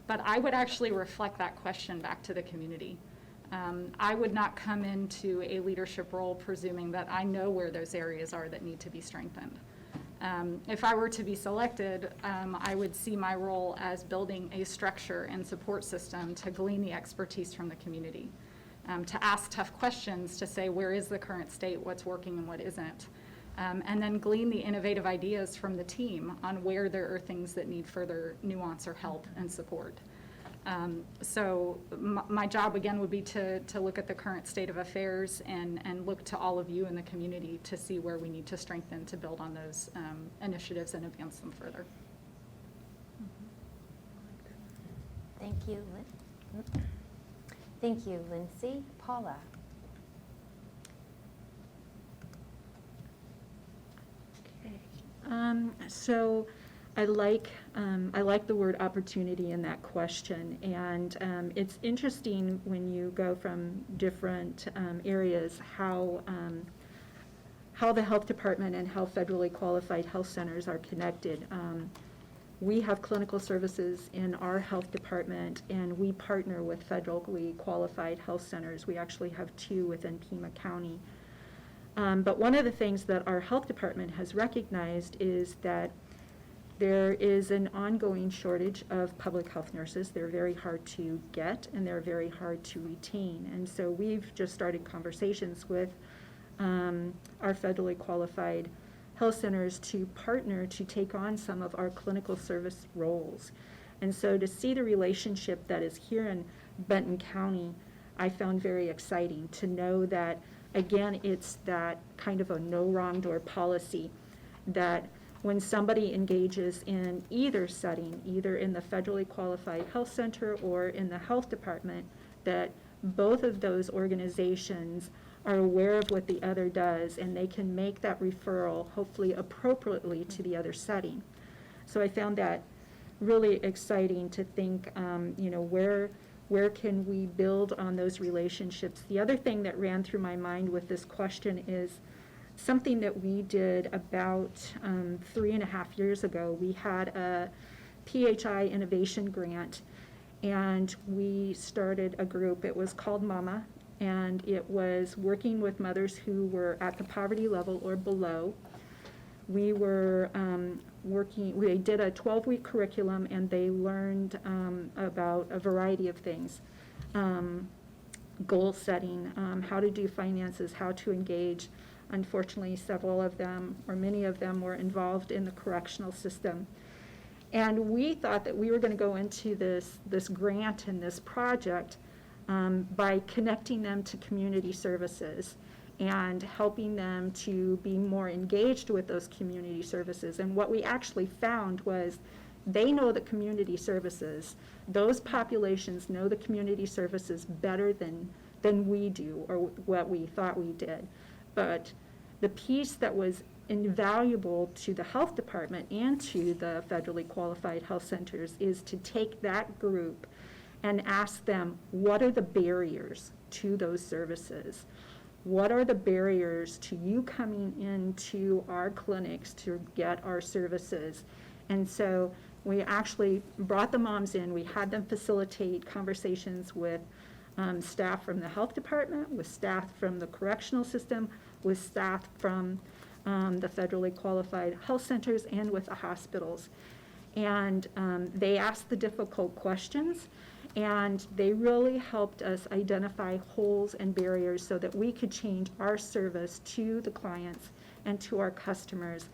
But I would actually reflect that question back to the community. I would not come into a leadership role presuming that I know where those areas are that need to be strengthened. If I were to be selected, I would see my role as building a structure and support system to glean the expertise from the community, to ask tough questions, to say where is the current state, what's working and what isn't, and then glean the innovative ideas from the team on where there are things that need further nuance or help and support. So my job again would be to look at the current state of affairs and look to all of you in the community to see where we need to strengthen to build on those initiatives and advance them further. Thank you, Thank you, Lindsay. Paula? So I like the word opportunity in that question, and it's interesting when you go from different areas how the health department and how federally qualified health centers are connected. We have clinical services in our health department, and we partner with federally qualified health centers. We actually have 2 within Pima County. But one of the things that our health department has recognized is that there is an ongoing shortage of public health nurses. They're very hard to get, and they're very hard to retain. And so we've just started conversations with our federally qualified health centers to partner to take on some of our clinical service roles. And so to see the relationship that is here in Benton County, I found very exciting to know that, again, it's that kind of a no wrong door policy, that when somebody engages in either setting, either in the federally qualified health center or in the health department, that both of those organizations are aware of what the other does, and they can make that referral, hopefully appropriately, to the other setting. So I found that really exciting to think, where can we build on those relationships? The other thing that ran through my mind with this question is something that we did about 3.5 years ago. We had a PHI innovation grant, and we started a group. It was called Mama, and it was working with mothers who were at the poverty level or below. We were we did a 12-week curriculum, and they learned about a variety of things. Goal setting, how to do finances, how to engage. Unfortunately, several of them, or many of them, were involved in the correctional system. And we thought that we were going to go into this grant and this project by connecting them to community services and helping them to be more engaged with those community services. And what we actually found was they know the community services. Those populations know the community services better than we do, or what we thought we did. But the piece that was invaluable to the health department and to the federally qualified health centers is to take that group and ask them, what are the barriers to those services? What are the barriers to you coming into our clinics to get our services? And so we actually brought the moms in. We had them facilitate conversations with staff from the health department, with staff from the correctional system, with staff from the federally qualified health centers, and with the hospitals. And they asked the difficult questions, and they really helped us identify holes and barriers so that we could change our service to the clients and to our customers.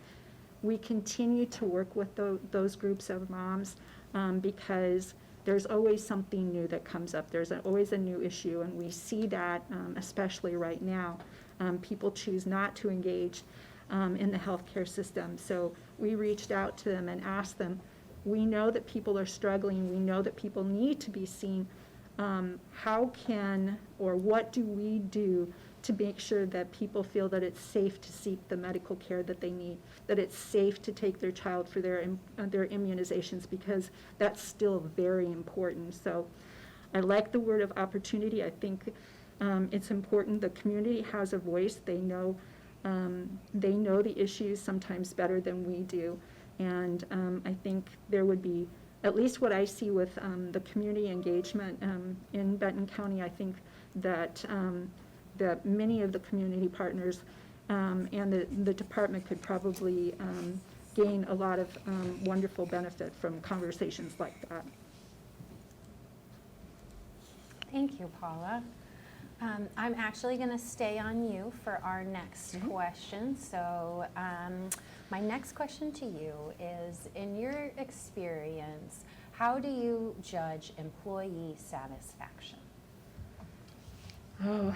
We continue to work with those groups of moms because there's always something new that comes up. There's always a new issue, and we see that especially right now. People choose not to engage in the healthcare system. So we reached out to them and asked them, we know that people are struggling. We know that people need to be seen. How can, or what do we do to make sure that people feel that it's safe to seek the medical care that they need, that it's safe to take their child for their immunizations, because that's still very important. So I like the word of opportunity. I think it's important. The community has a voice. They know the issues sometimes better than we do. And I think there would be, at least what I see with the community engagement in Benton County, I think that that many of the community partners and the department could probably gain a lot of wonderful benefit from conversations like that. Thank you, Paula. I'm actually going to stay on you for our next question. So my next question to you is, in your experience, how do you judge employee satisfaction? Oh,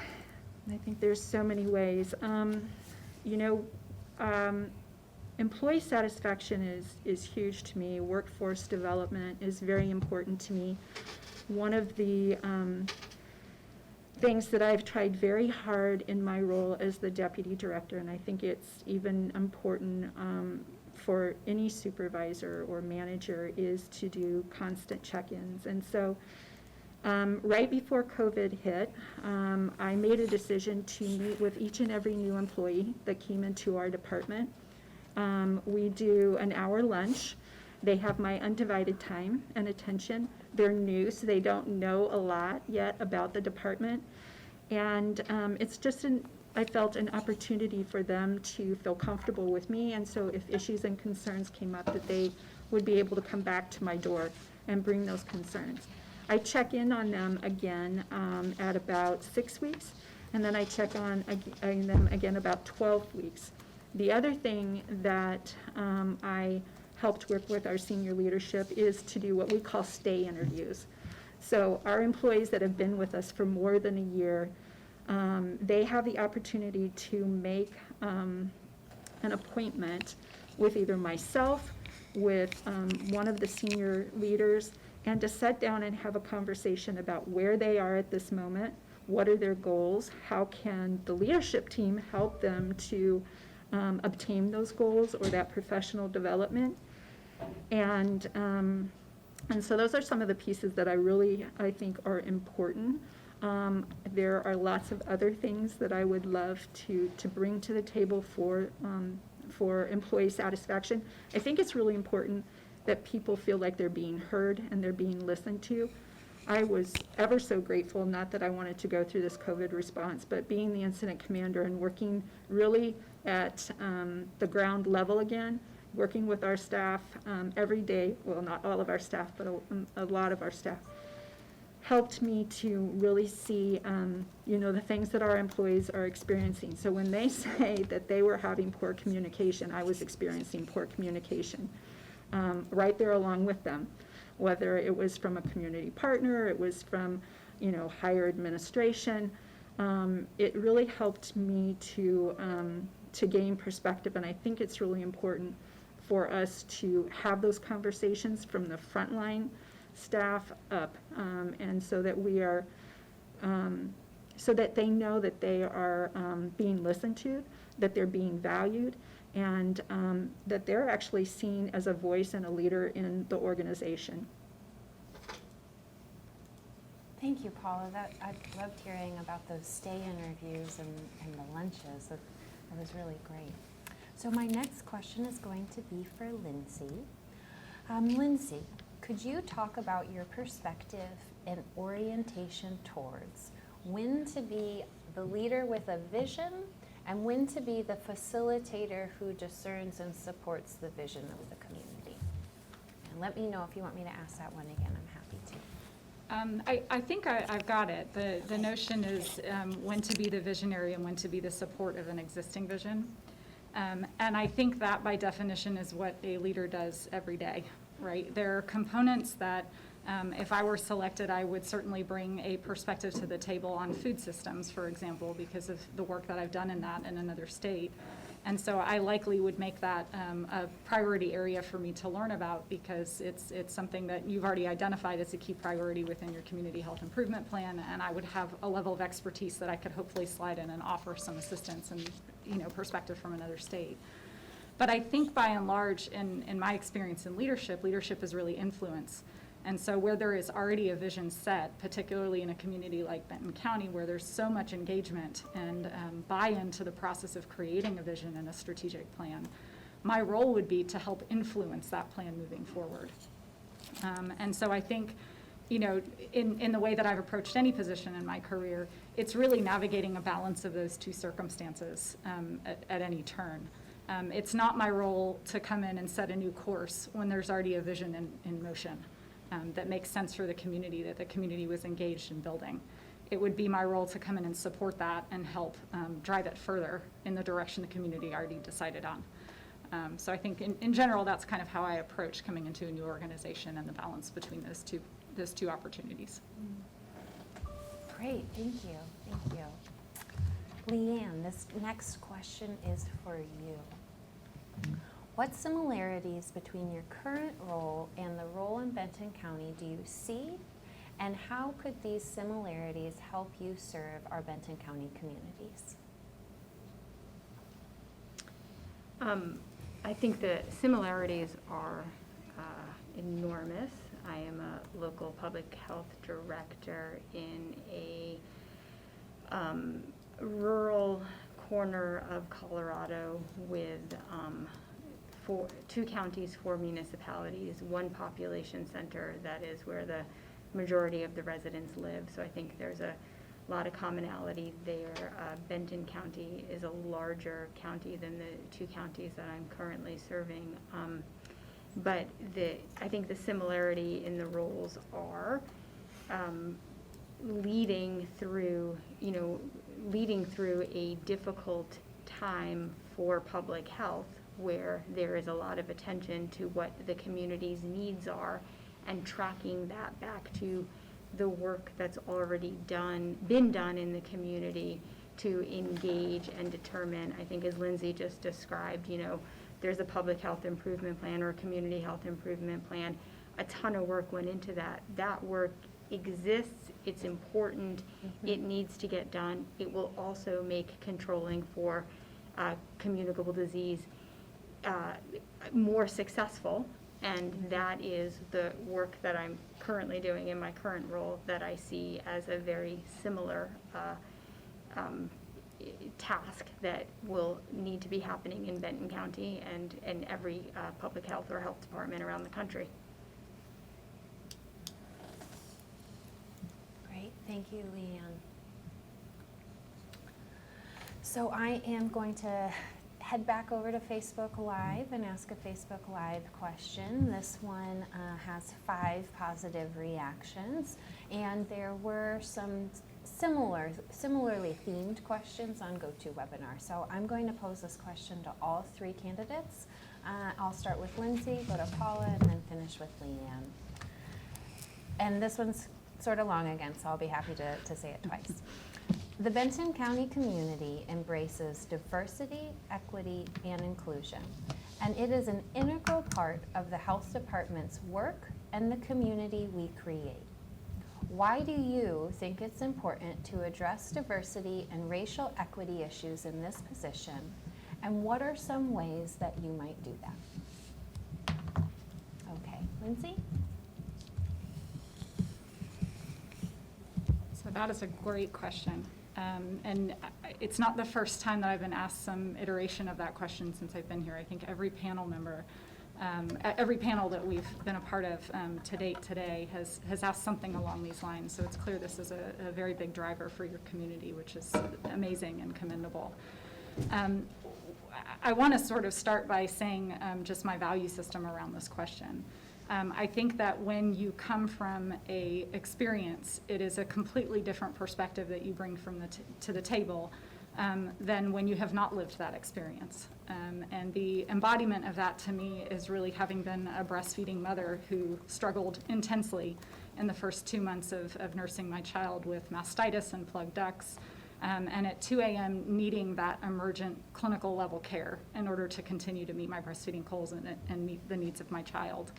I think there's so many ways. Employee satisfaction is huge to me. Workforce development is very important to me. One of the things that I've tried very hard in my role as the deputy director, and I think it's even important for any supervisor or manager, is to do constant check-ins. And so right before COVID hit, I made a decision to meet with each and every new employee that came into our department. We do an hour lunch. They have my undivided time and attention. They're new, so they don't know a lot yet about the department. And it's just I felt an opportunity for them to feel comfortable with me, and so if issues and concerns came up, that they would be able to come back to my door and bring those concerns. I check in on them again at about 6 weeks, and then I check on them again about 12 weeks. The other thing that I helped work with our senior leadership is to do what we call stay interviews. So our employees that have been with us for more than a year, they have the opportunity to make an appointment with either myself, with one of the senior leaders, and to sit down and have a conversation about where they are at this moment, what are their goals, how can the leadership team help them to obtain those goals or that professional development. And so those are some of the pieces that I think are important. There are lots of other things that I would love to bring to the table for employee satisfaction. I think it's really important that people feel like they're being heard and they're being listened to. I was ever so grateful, not that I wanted to go through this COVID response, but being the incident commander and working really at the ground level again, working with our staff every day, well, not all of our staff, but a lot of our staff, helped me to really see, the things that our employees are experiencing. So when they say that they were having poor communication, I was experiencing poor communication. right there along with them, whether it was from a community partner, it was from, higher administration. It really helped me to gain perspective, and I think it's really important for us to have those conversations from the frontline staff up, and so that we are, so that they know that they are being listened to, that they're being valued, and that they're actually seen as a voice and a leader in the organization. Thank you, Paula. I loved hearing about those stay interviews and the lunches. That was really great. So my next question is going to be for Lindsay. Lindsay, could you talk about your perspective and orientation towards when to be the leader with a vision and when to be the facilitator who discerns and supports the vision of the community? And let me know if you want me to ask that one again. I'm happy to. I think I've got it. The notion is when to be the visionary and when to be the support of an existing vision. And I think that by definition is what a leader does every day, right? There are components that if I were selected, I would certainly bring a perspective to the table on food systems, for example, because of the work that I've done in that in another state. And so I likely would make that a priority area for me to learn about, because it's something that you've already identified as a key priority within your community health improvement plan, and I would have a level of expertise that I could hopefully slide in and offer some assistance and perspective from another state. But I think by and large, in my experience in leadership is really influence. And so where there is already a vision set, particularly in a community like Benton County, where there's so much engagement and buy-in to the process of creating a vision and a strategic plan, my role would be to help influence that plan moving forward. And so I think, in the way that I've approached any position in my career, it's really navigating a balance of those two circumstances at any turn. It's not my role to come in and set a new course when there's already a vision in motion. That makes sense for the community, that the community was engaged in building. It would be my role to come in and support that and help drive it further in the direction the community already decided on. So I think in general, that's kind of how I approach coming into a new organization and the balance between those two opportunities. Great, thank you, thank you. Leanne, this next question is for you. What similarities between your current role and the role in Benton County do you see, and how could these similarities help you serve our Benton County communities? I think the similarities are enormous. I am a local public health director in a rural corner of Colorado with 2 counties, 4 municipalities, 1 population center. That is where the majority of the residents live. So I think there's a lot of commonality there. Benton County is a larger county than the 2 counties that I'm currently serving. But I think the similarity in the roles are leading through a difficult time for public health, where there is a lot of attention to what the community's needs are and tracking that back to the work that's already been done in the community to engage and determine. I think, as Lindsay just described, there's a public health improvement plan or a community health improvement plan. A ton of work went into that. That work exists, it's important, it needs to get done. It will also make controlling for communicable disease more successful, and that is the work that I'm currently doing in my current role that I see as a very similar task that will need to be happening in Benton County and every public health or health department around the country. Great, thank you, Leanne. So I am going to head back over to Facebook Live and ask a Facebook Live question. This one has 5 positive reactions, and there were some similarly themed questions on GoToWebinar. So I'm going to pose this question to all 3 candidates. I'll start with Lindsay, go to Paula, and then finish with Leanne. And this one's sort of long again, so I'll be happy to say it twice. The Benton County community embraces diversity, equity, and inclusion, and it is an integral part of the health department's work and the community we create. Why do you think it's important to address diversity and racial equity issues in this position, and what are some ways that you might do that? Okay, Lindsay? So that is a great question. And it's not the first time that I've been asked some iteration of that question since I've been here. I think every panel member, every panel that we've been a part of to date today has asked something along these lines. So it's clear this is a very big driver for your community, which is amazing and commendable. I want to sort of start by saying just my value system around this question. I think that when you come from a experience, it is a completely different perspective that you bring from to the table than when you have not lived that experience. And the embodiment of that to me is really having been a breastfeeding mother who struggled intensely in the first 2 months of nursing my child with mastitis and plugged ducts, and at 2 a.m. needing that emergent clinical level care in order to continue to meet my breastfeeding goals and meet the needs of my child.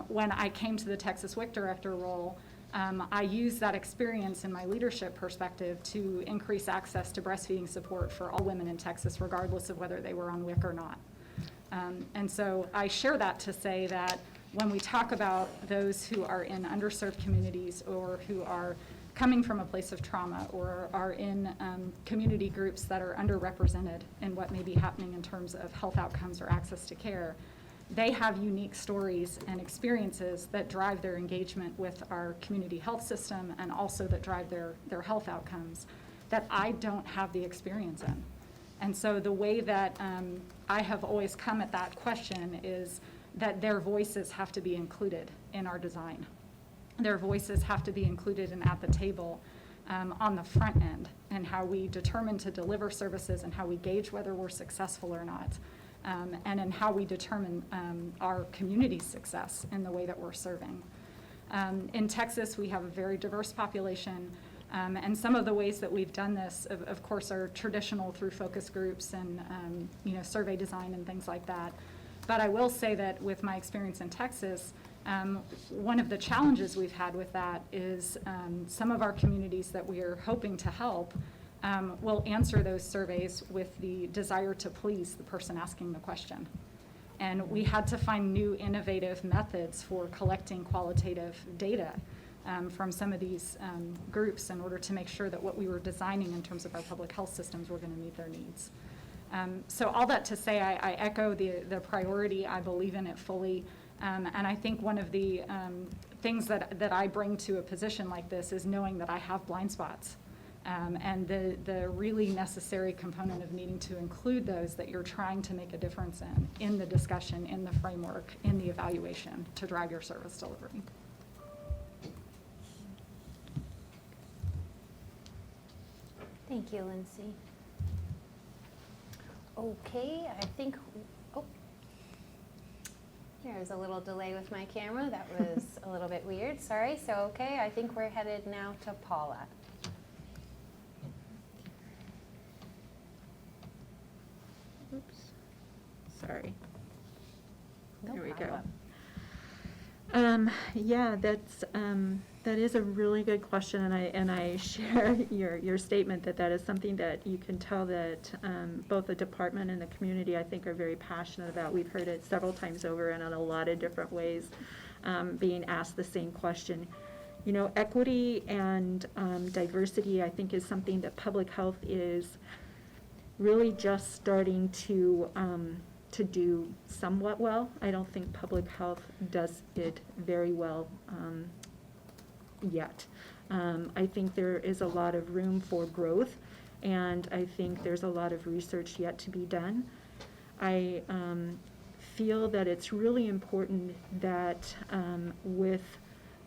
When I came to the Texas WIC director role, I used that experience in my leadership perspective to increase access to breastfeeding support for all women in Texas, regardless of whether they were on WIC or not. And so I share that to say that when we talk about those who are in underserved communities or who are coming from a place of trauma or are in community groups that are underrepresented in what may be happening in terms of health outcomes or access to care, they have unique stories and experiences that drive their engagement with our community health system and also that drive their health outcomes that I don't have the experience in. And so the way that I have always come at that question is that their voices have to be included in our design. Their voices have to be included and at the table on the front end and how we determine to deliver services and how we gauge whether we're successful or not. And in how we determine our community's success in the way that we're serving. In Texas, we have a very diverse population, and some of the ways that we've done this, of course, are traditional through focus groups and survey design and things like that. But I will say that with my experience in Texas, one of the challenges we've had with that is some of our communities that we are hoping to help will answer those surveys with the desire to please the person asking the question. And we had to find new innovative methods for collecting qualitative data from some of these groups in order to make sure that what we were designing in terms of our public health systems were going to meet their needs. So all that to say, I echo the priority. I believe in it fully. And I think one of the things that I bring to a position like this is knowing that I have blind spots. And the really necessary component of needing to include those that you're trying to make a difference in the discussion, in the framework, in the evaluation to drive your service delivery. Thank you, Lindsay. Okay, I think, there's a little delay with my camera. That was a little bit weird, sorry. So, okay, I think we're headed now to Paula. Oops, sorry. No There we problem. go. Yeah, that is a really good question, and I share your statement that is something that you can tell that both the department and the community, I think, are very passionate about. We've heard it several times over and in a lot of different ways being asked the same question. You know, equity and diversity, I think, is something that public health is really just starting to do somewhat well. I don't think public health does it very well yet. I think there is a lot of room for growth, and I think there's a lot of research yet to be done. I feel that it's really important that with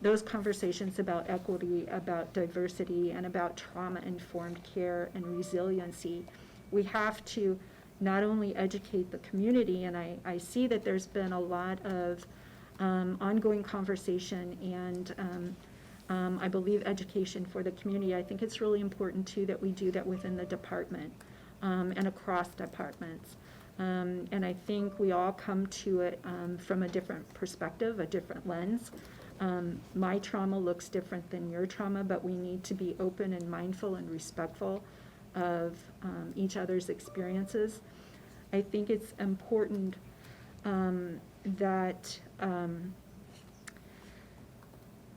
those conversations about equity, about diversity, and about trauma-informed care and resiliency, we have to not only educate the community, and I see that there's been a lot of ongoing conversation and I believe education for the community. I think it's really important too that we do that within the department and across departments. And I think we all come to it from a different perspective, a different lens. My trauma looks different than your trauma, but we need to be open and mindful and respectful of each other's experiences. I think it's important that,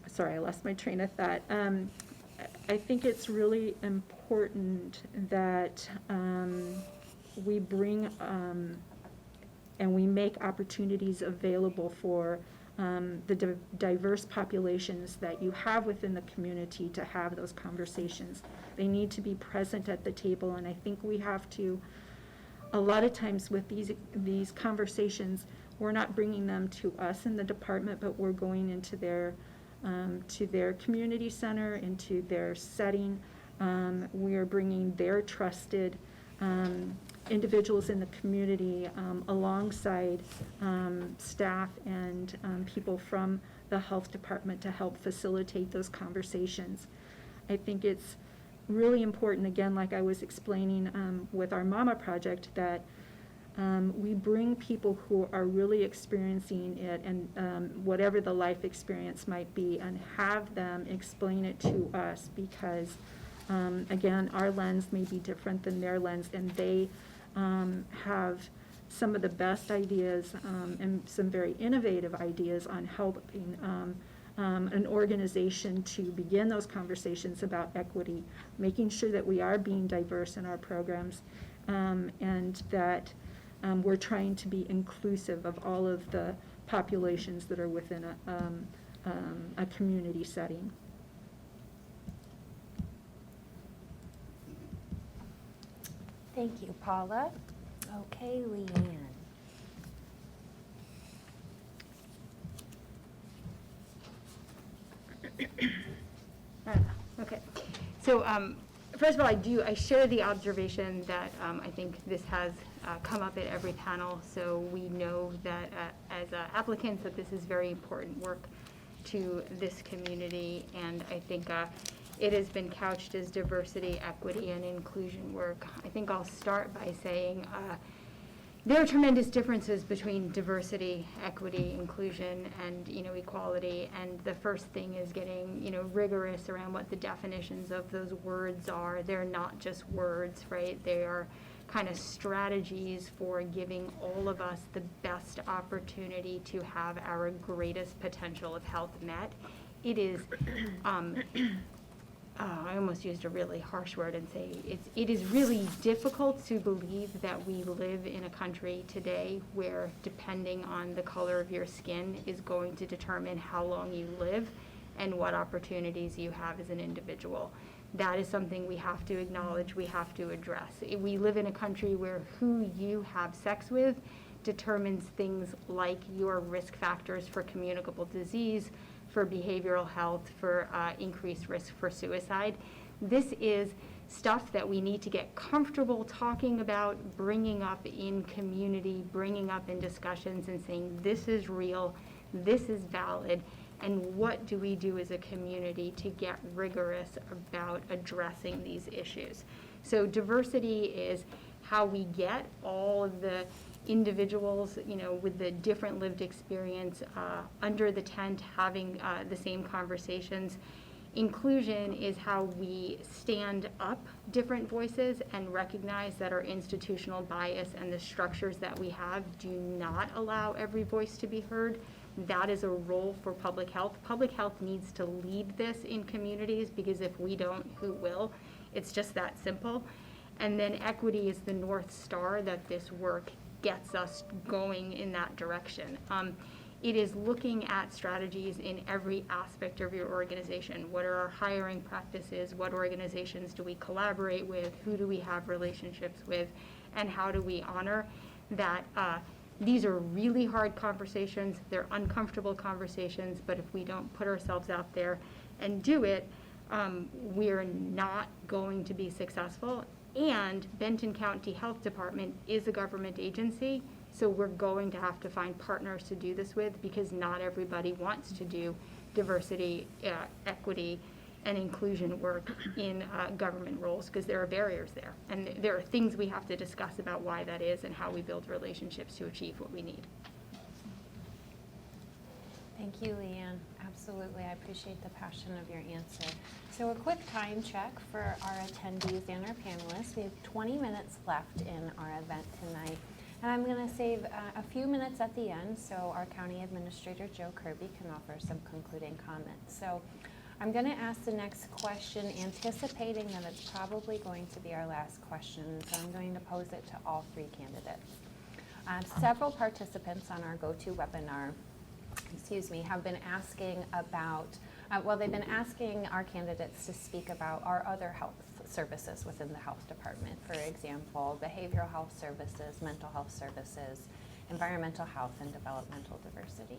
sorry, I lost my train of thought. I think it's really important that we bring and we make opportunities available for the diverse populations that you have within the community to have those conversations. They need to be present at the table, and I think we have to, a lot of times with these conversations, we're not bringing them to us in the department, but we're going into their to their community center, into their setting. We are bringing their trusted individuals in the community alongside staff and people from the health department to help facilitate those conversations. I think it's really important, again, like I was explaining with our Mama Project, that we bring people who are really experiencing it and whatever the life experience might be, and have them explain it to us, because again, our lens may be different than their lens, and they have some of the best ideas and some very innovative ideas on helping an organization to begin those conversations about equity, making sure that we are being diverse in our programs, and that we're trying to be inclusive of all of the populations that are within a community setting. Thank you, Paula. Okay, Leanne. Okay, so first of all, I share the observation that I think this has come up at every panel, so we know that as applicants that this is very important work to this community, and I think it has been couched as diversity, equity, and inclusion work. I think I'll start by saying there are tremendous differences between diversity, equity, inclusion, and equality. And the first thing is getting rigorous around what the definitions of those words are. They're not just words, right? They are kind of strategies for giving all of us the best opportunity to have our greatest potential of health met. It is. I almost used a really harsh word and say it is really difficult to believe that we live in a country today where depending on the color of your skin is going to determine how long you live and what opportunities you have as an individual. That is something we have to acknowledge, we have to address. We live in a country where who you have sex with determines things like your risk factors for communicable disease, for behavioral health, for increased risk for suicide. This is stuff that we need to get comfortable talking about, bringing up in community, bringing up in discussions and saying this is real, this is valid, and what do we do as a community to get rigorous about addressing these issues. So diversity is how we get all of the individuals, with the different lived experience under the tent having the same conversations. Inclusion is how we stand up different voices and recognize that our institutional bias and the structures that we have do not allow every voice to be heard. That is a role for public health. Public health needs to lead this in communities, because if we don't, who will? It's just that simple. And then equity is the North Star that this work gets us going in that direction. It is looking at strategies in every aspect of your organization. What are our hiring practices? What organizations do we collaborate with? Who do we have relationships with? And how do we honor that? These are really hard conversations. They're uncomfortable conversations, but if we don't put ourselves out there and do it, we're not going to be successful. And Benton County Health Department is a government agency, so we're going to have to find partners to do this with, because not everybody wants to do diversity, equity, and inclusion work in government roles, because there are barriers there. And there are things we have to discuss about why that is and how we build relationships to achieve what we need. Thank you, Leanne. Absolutely, I appreciate the passion of your answer. So a quick time check for our attendees and our panelists. We have 20 minutes left in our event tonight. And I'm going to save a few minutes at the end so our County Administrator Joe Kerby can offer some concluding comments. So I'm going to ask the next question, anticipating that it's probably going to be our last question. So I'm going to pose it to all three candidates. Several participants on our GoToWebinar have been asking about, they've been asking our candidates to speak about our other health services within the health department. For example, behavioral health services, mental health services, environmental health, and developmental diversity.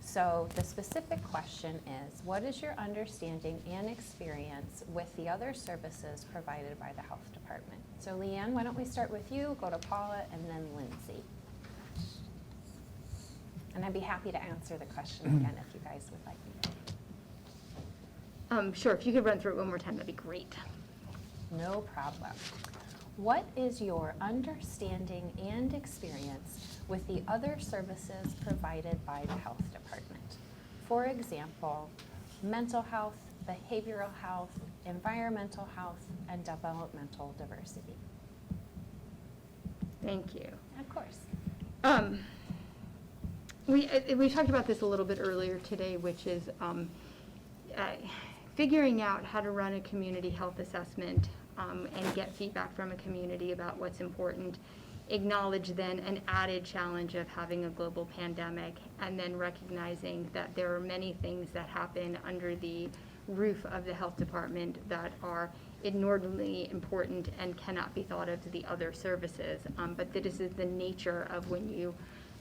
So the specific question is, what is your understanding and experience with the other services provided by the health department? So Leanne, why don't we start with you, go to Paula, and then Lindsay. And I'd be happy to answer the question again if you guys would like me to. Sure, if you could run through it one more time, that'd be great. No problem. What is your understanding and experience with the other services provided by the health department? For example, mental health, behavioral health, environmental health, and developmental diversity. Thank you. Of course. We talked about this a little bit earlier today, which is figuring out how to run a community health assessment and get feedback from a community about what's important. Acknowledge then an added challenge of having a global pandemic, and then recognizing that there are many things that happen under the roof of the health department that are inordinately important and cannot be thought of to the other services. But this is the nature of when you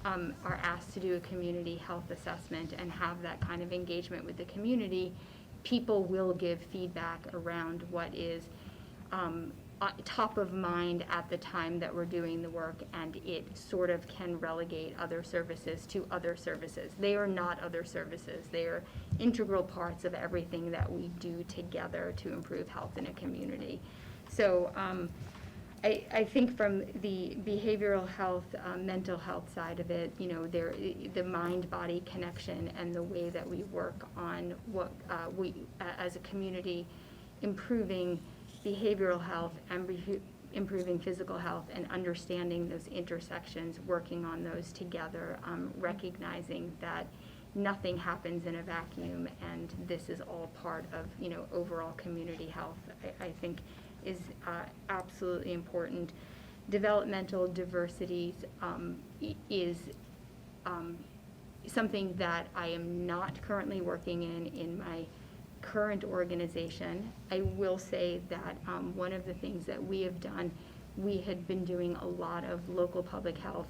are asked to do a community health assessment and have that kind of engagement with the community. People will give feedback around what is top of mind at the time that we're doing the work, and it sort of can relegate other services to other services. They are not other services. They are integral parts of everything that we do together to improve health in a community. So I think from the behavioral health, mental health side of it, the mind-body connection and the way that we work on what we, as a community, improving behavioral health and improving physical health, and understanding those intersections, working on those together, recognizing that nothing happens in a vacuum, and this is all part of overall community health, I think is absolutely important. Developmental diversity is something that I am not currently working in my current organization. I will say that one of the things that we have done, we had been doing a lot of local public health,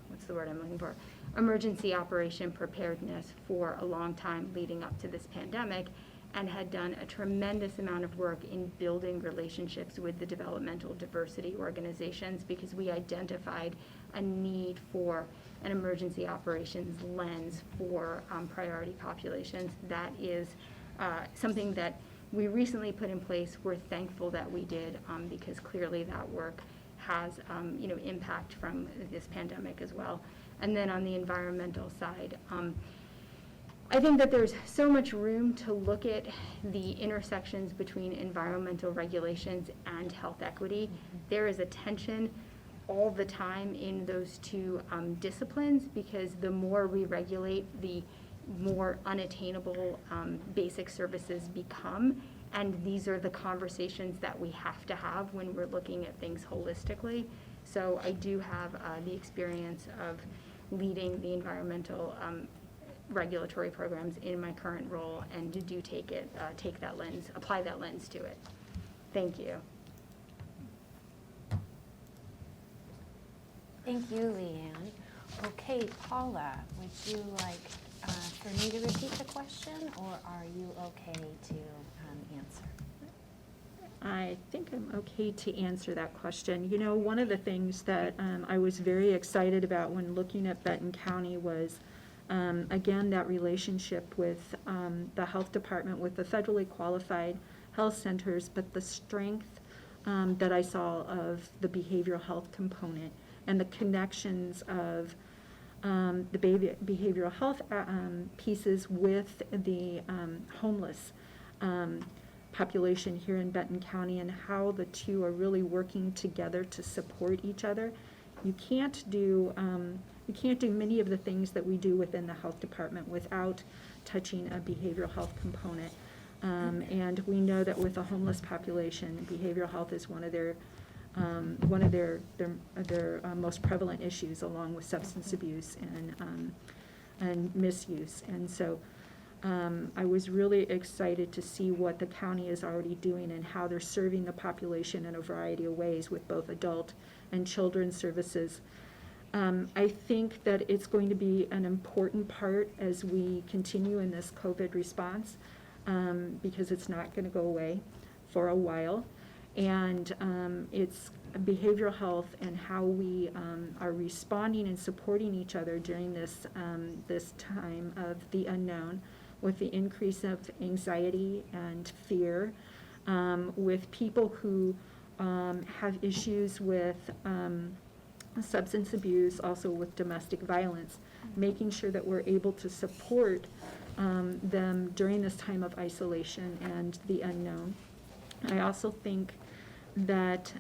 what's the word I'm looking for? Emergency operation preparedness for a long time leading up to this pandemic, and had done a tremendous amount of work in building relationships with the developmental diversity organizations, because we identified a need for an emergency operations lens for priority populations. That is something that we recently put in place. We're thankful that we did, because clearly that work has impact from this pandemic as well. And then on the environmental side, I think that there's so much room to look at the intersections between environmental regulations and health equity. There is a tension all the time in those two disciplines, because the more we regulate, the more unattainable basic services become. And these are the conversations that we have to have when we're looking at things holistically. So I do have the experience of leading the environmental regulatory programs in my current role, and do take that lens, apply that lens to it. Thank you. Thank you, Leanne. Okay, Paula, would you like for me to repeat the question, or are you okay to answer? I think I'm okay to answer that question. You know, one of the things that I was very excited about when looking at Benton County was, again, that relationship with the health department, with the federally qualified health centers, but the strength that I saw of the behavioral health component and the connections of the behavioral health pieces with the homeless population here in Benton County, and how the two are really working together to support each other. You can't do many of the things that we do within the health department without touching a behavioral health component. And we know that with the homeless population, behavioral health is one of their most prevalent issues, along with substance abuse and misuse. And so I was really excited to see what the county is already doing and how they're serving the population in a variety of ways with both adult and children's services. I think that it's going to be an important part as we continue in this COVID response, because it's not going to go away for a while. And it's behavioral health and how we are responding and supporting each other during this time of the unknown, with the increase of anxiety and fear, with people who have issues with substance abuse, also with domestic violence, making sure that we're able to support them during this time of isolation and the unknown. I also think that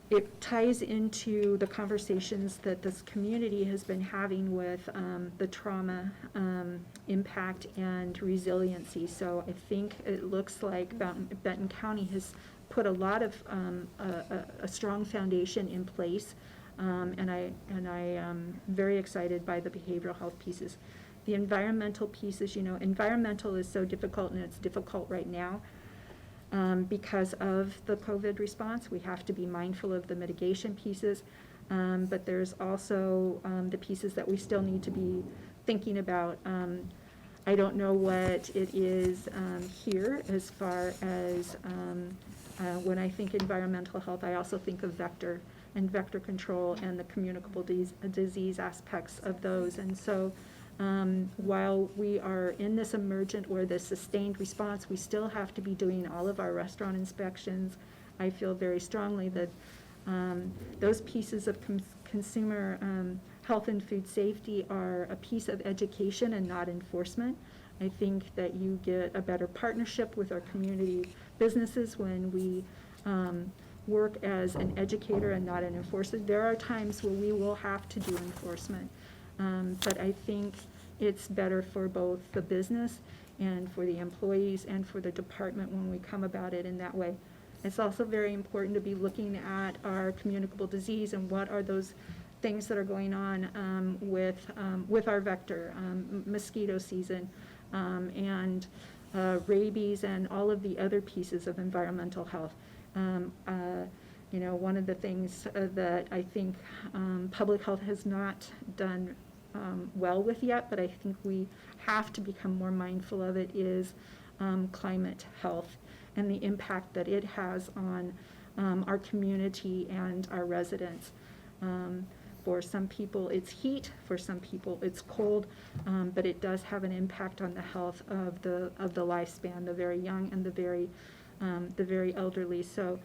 it ties into the conversations that this community has been having with the trauma impact and resiliency. So I think it looks like Benton County has put a lot of a strong foundation in place, and I am very excited by the behavioral health pieces. The environmental pieces, you know, environmental is so difficult, and it's difficult right now. Because of the COVID response, we have to be mindful of the mitigation pieces, but there's also the pieces that we still need to be thinking about. I don't know what it is here as far as when I think environmental health, I also think of vector and vector control and the communicable disease aspects of those. And so while we are in this emergent or this sustained response, we still have to be doing all of our restaurant inspections. I feel very strongly that those pieces of consumer health and food safety are a piece of education and not enforcement. I think that you get a better partnership with our community businesses when we work as an educator and not an enforcer. There are times where we will have to do enforcement. But I think it's better for both the business and for the employees and for the department when we come about it in that way. It's also very important to be looking at our communicable disease and what are those things that are going on with our vector, mosquito season, and rabies and all of the other pieces of environmental health. You know, one of the things that I think public health has not done well with yet, but I think we have to become more mindful of it, is climate health and the impact that it has on our community and our residents. For some people it's heat, for some people it's cold, but it does have an impact on the health of the lifespan, the very young and the very elderly. So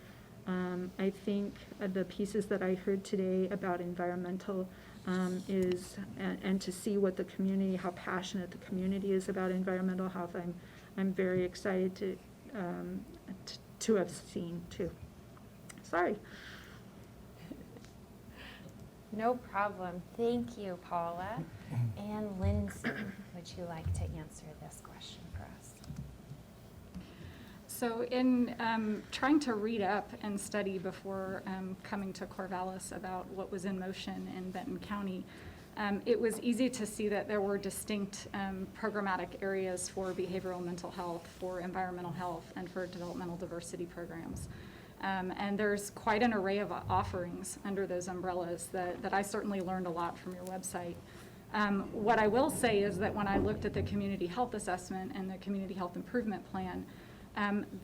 I think the pieces that I heard today about environmental is, and to see what the community, how passionate the community is about environmental health, I'm very excited to have seen too. Sorry. No problem. Thank you, Paula. And Lindsay, would you like to answer this question for us? So in trying to read up and study before coming to Corvallis about what was in motion in Benton County, it was easy to see that there were distinct programmatic areas for behavioral mental health, for environmental health, and for developmental diversity programs. And there's quite an array of offerings under those umbrellas that I certainly learned a lot from your website. What I will say is that when I looked at the community health assessment and the community health improvement plan,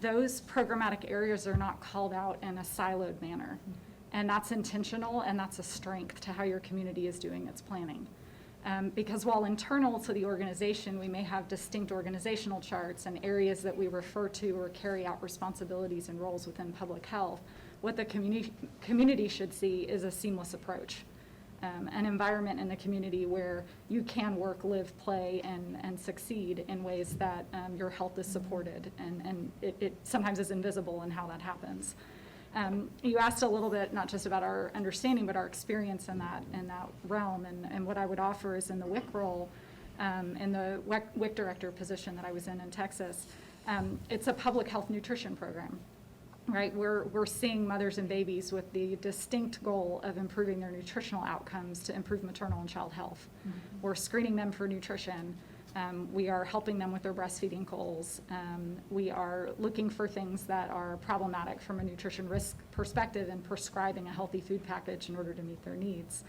those programmatic areas are not called out in a siloed manner. And that's intentional, and that's a strength to how your community is doing its planning. Because while internal to the organization, we may have distinct organizational charts and areas that we refer to or carry out responsibilities and roles within public health, what the community should see is a seamless approach. An environment in the community where you can work, live, play, and succeed in ways that your health is supported, and it sometimes is invisible in how that happens. You asked a little bit, not just about our understanding, but our experience in that realm, and what I would offer is in the WIC role, in the WIC director position that I was in Texas, it's a public health nutrition program. Right, we're seeing mothers and babies with the distinct goal of improving their nutritional outcomes to improve maternal and child health. Mm-hmm. We're screening them for nutrition. We are helping them with their breastfeeding goals. We are looking for things that are problematic from a nutrition risk perspective and prescribing a healthy food package in order to meet their needs.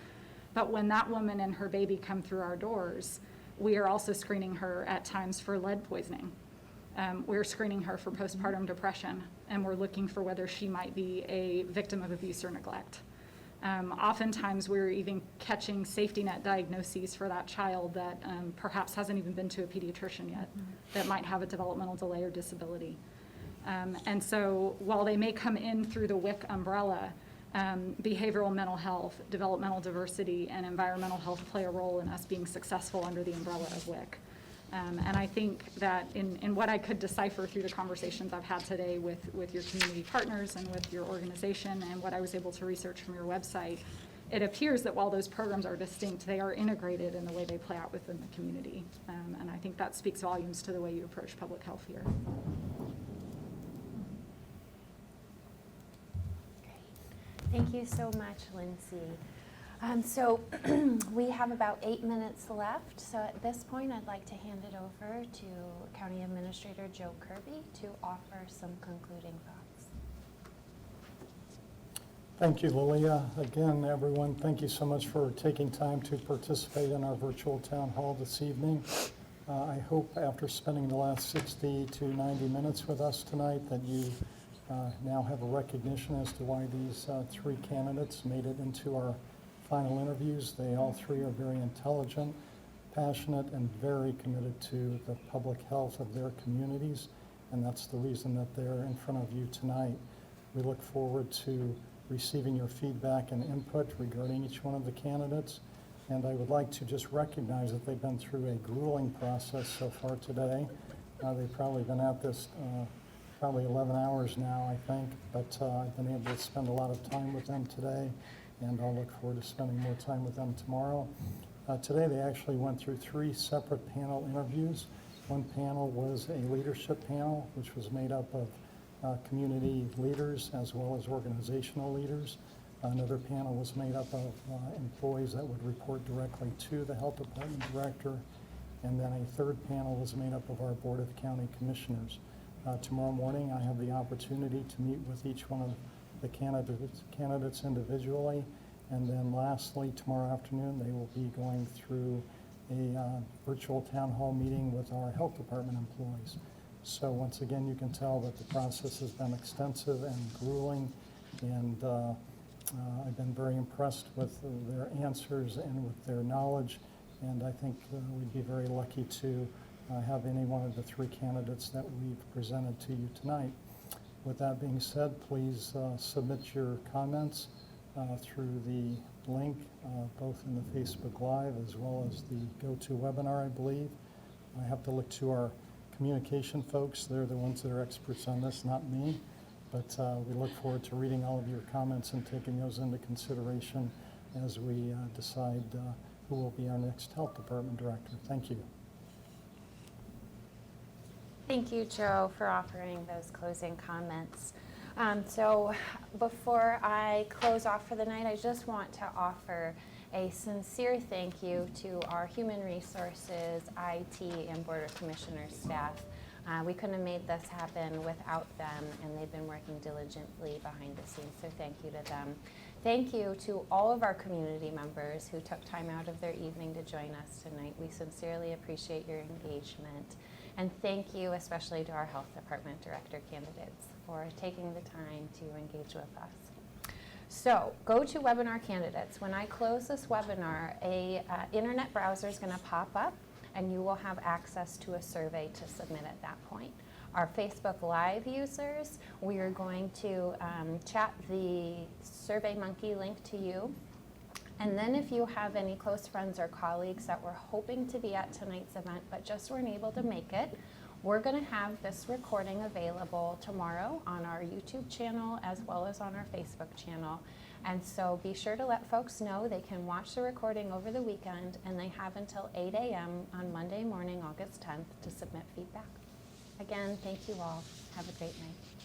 But when that woman and her baby come through our doors, we are also screening her at times for lead poisoning. We're screening her for postpartum depression, and we're looking for whether she might be a victim of abuse or neglect. Oftentimes, we're even catching safety net diagnoses for that child that perhaps hasn't even been to a pediatrician yet, that might have a developmental delay or disability. And so while they may come in through the WIC umbrella, behavioral mental health, developmental diversity, and environmental health play a role in us being successful under the umbrella of WIC. And I think that in what I could decipher through the conversations I've had today with your community partners and with your organization and what I was able to research from your website, it appears that while those programs are distinct, they are integrated in the way they play out within the community. And I think that speaks volumes to the way you approach public health here. Great. Thank you so much, Lindsay. So we have about 8 minutes left. So at this point, I'd like to hand it over to County Administrator Joe Kerby to offer some concluding thoughts. Thank you, Lili'a. Again, everyone, thank you so much for taking time to participate in our virtual town hall this evening. I hope after spending the last 60 to 90 minutes with us tonight that you now have a recognition as to why these 3 candidates made it into our final interviews. They all 3 are very intelligent, passionate, and very committed to the public health of their communities, and that's the reason that they're in front of you tonight. We look forward to receiving your feedback and input regarding each one of the candidates, and I would like to just recognize that they've been through a grueling process so far today. They've probably been at this probably 11 hours now, I think, but I've been able to spend a lot of time with them today, and I'll look forward to spending more time with them tomorrow. Today they actually went through 3 separate panel interviews. One panel was a leadership panel, which was made up of community leaders as well as organizational leaders. Another panel was made up of employees that would report directly to the health department director. And then a third panel was made up of our Board of County Commissioners. Tomorrow morning I have the opportunity to meet with each one of the candidates individually, and then lastly tomorrow afternoon they will be going through a virtual town hall meeting with our health department employees. So once again, you can tell that the process has been extensive and grueling, and I've been very impressed with their answers and with their knowledge, and I think we'd be very lucky to have any one of the 3 candidates that we've presented to you tonight. With that being said, please submit your comments through the link, both in the Facebook Live as well as the GoToWebinar, I believe. I have to look to our communication folks. They're the ones that are experts on this, not me. But we look forward to reading all of your comments and taking those into consideration as we decide who will be our next health department director. Thank you. Thank you, Joe, for offering those closing comments. So before I close off for the night, I just want to offer a sincere thank you to our Human Resources, IT, and Board of Commissioners staff. We couldn't have made this happen without them, and they've been working diligently behind the scenes, so thank you to them. Thank you to all of our community members who took time out of their evening to join us tonight. We sincerely appreciate your engagement. And thank you especially to our Health Department Director candidates for taking the time to engage with us. So, go to webinar candidates. When I close this webinar, a internet browser is going to pop up and you will have access to a survey to submit at that point. Our Facebook Live users, we are going to chat the SurveyMonkey link to you. And then if you have any close friends or colleagues that were hoping to be at tonight's event but just weren't able to make it, we're going to have this recording available tomorrow on our YouTube channel as well as on our Facebook channel. And so be sure to let folks know they can watch the recording over the weekend, and they have until 8 a.m. on Monday morning, August 10th, to submit feedback. Again, thank you all. Have a great night.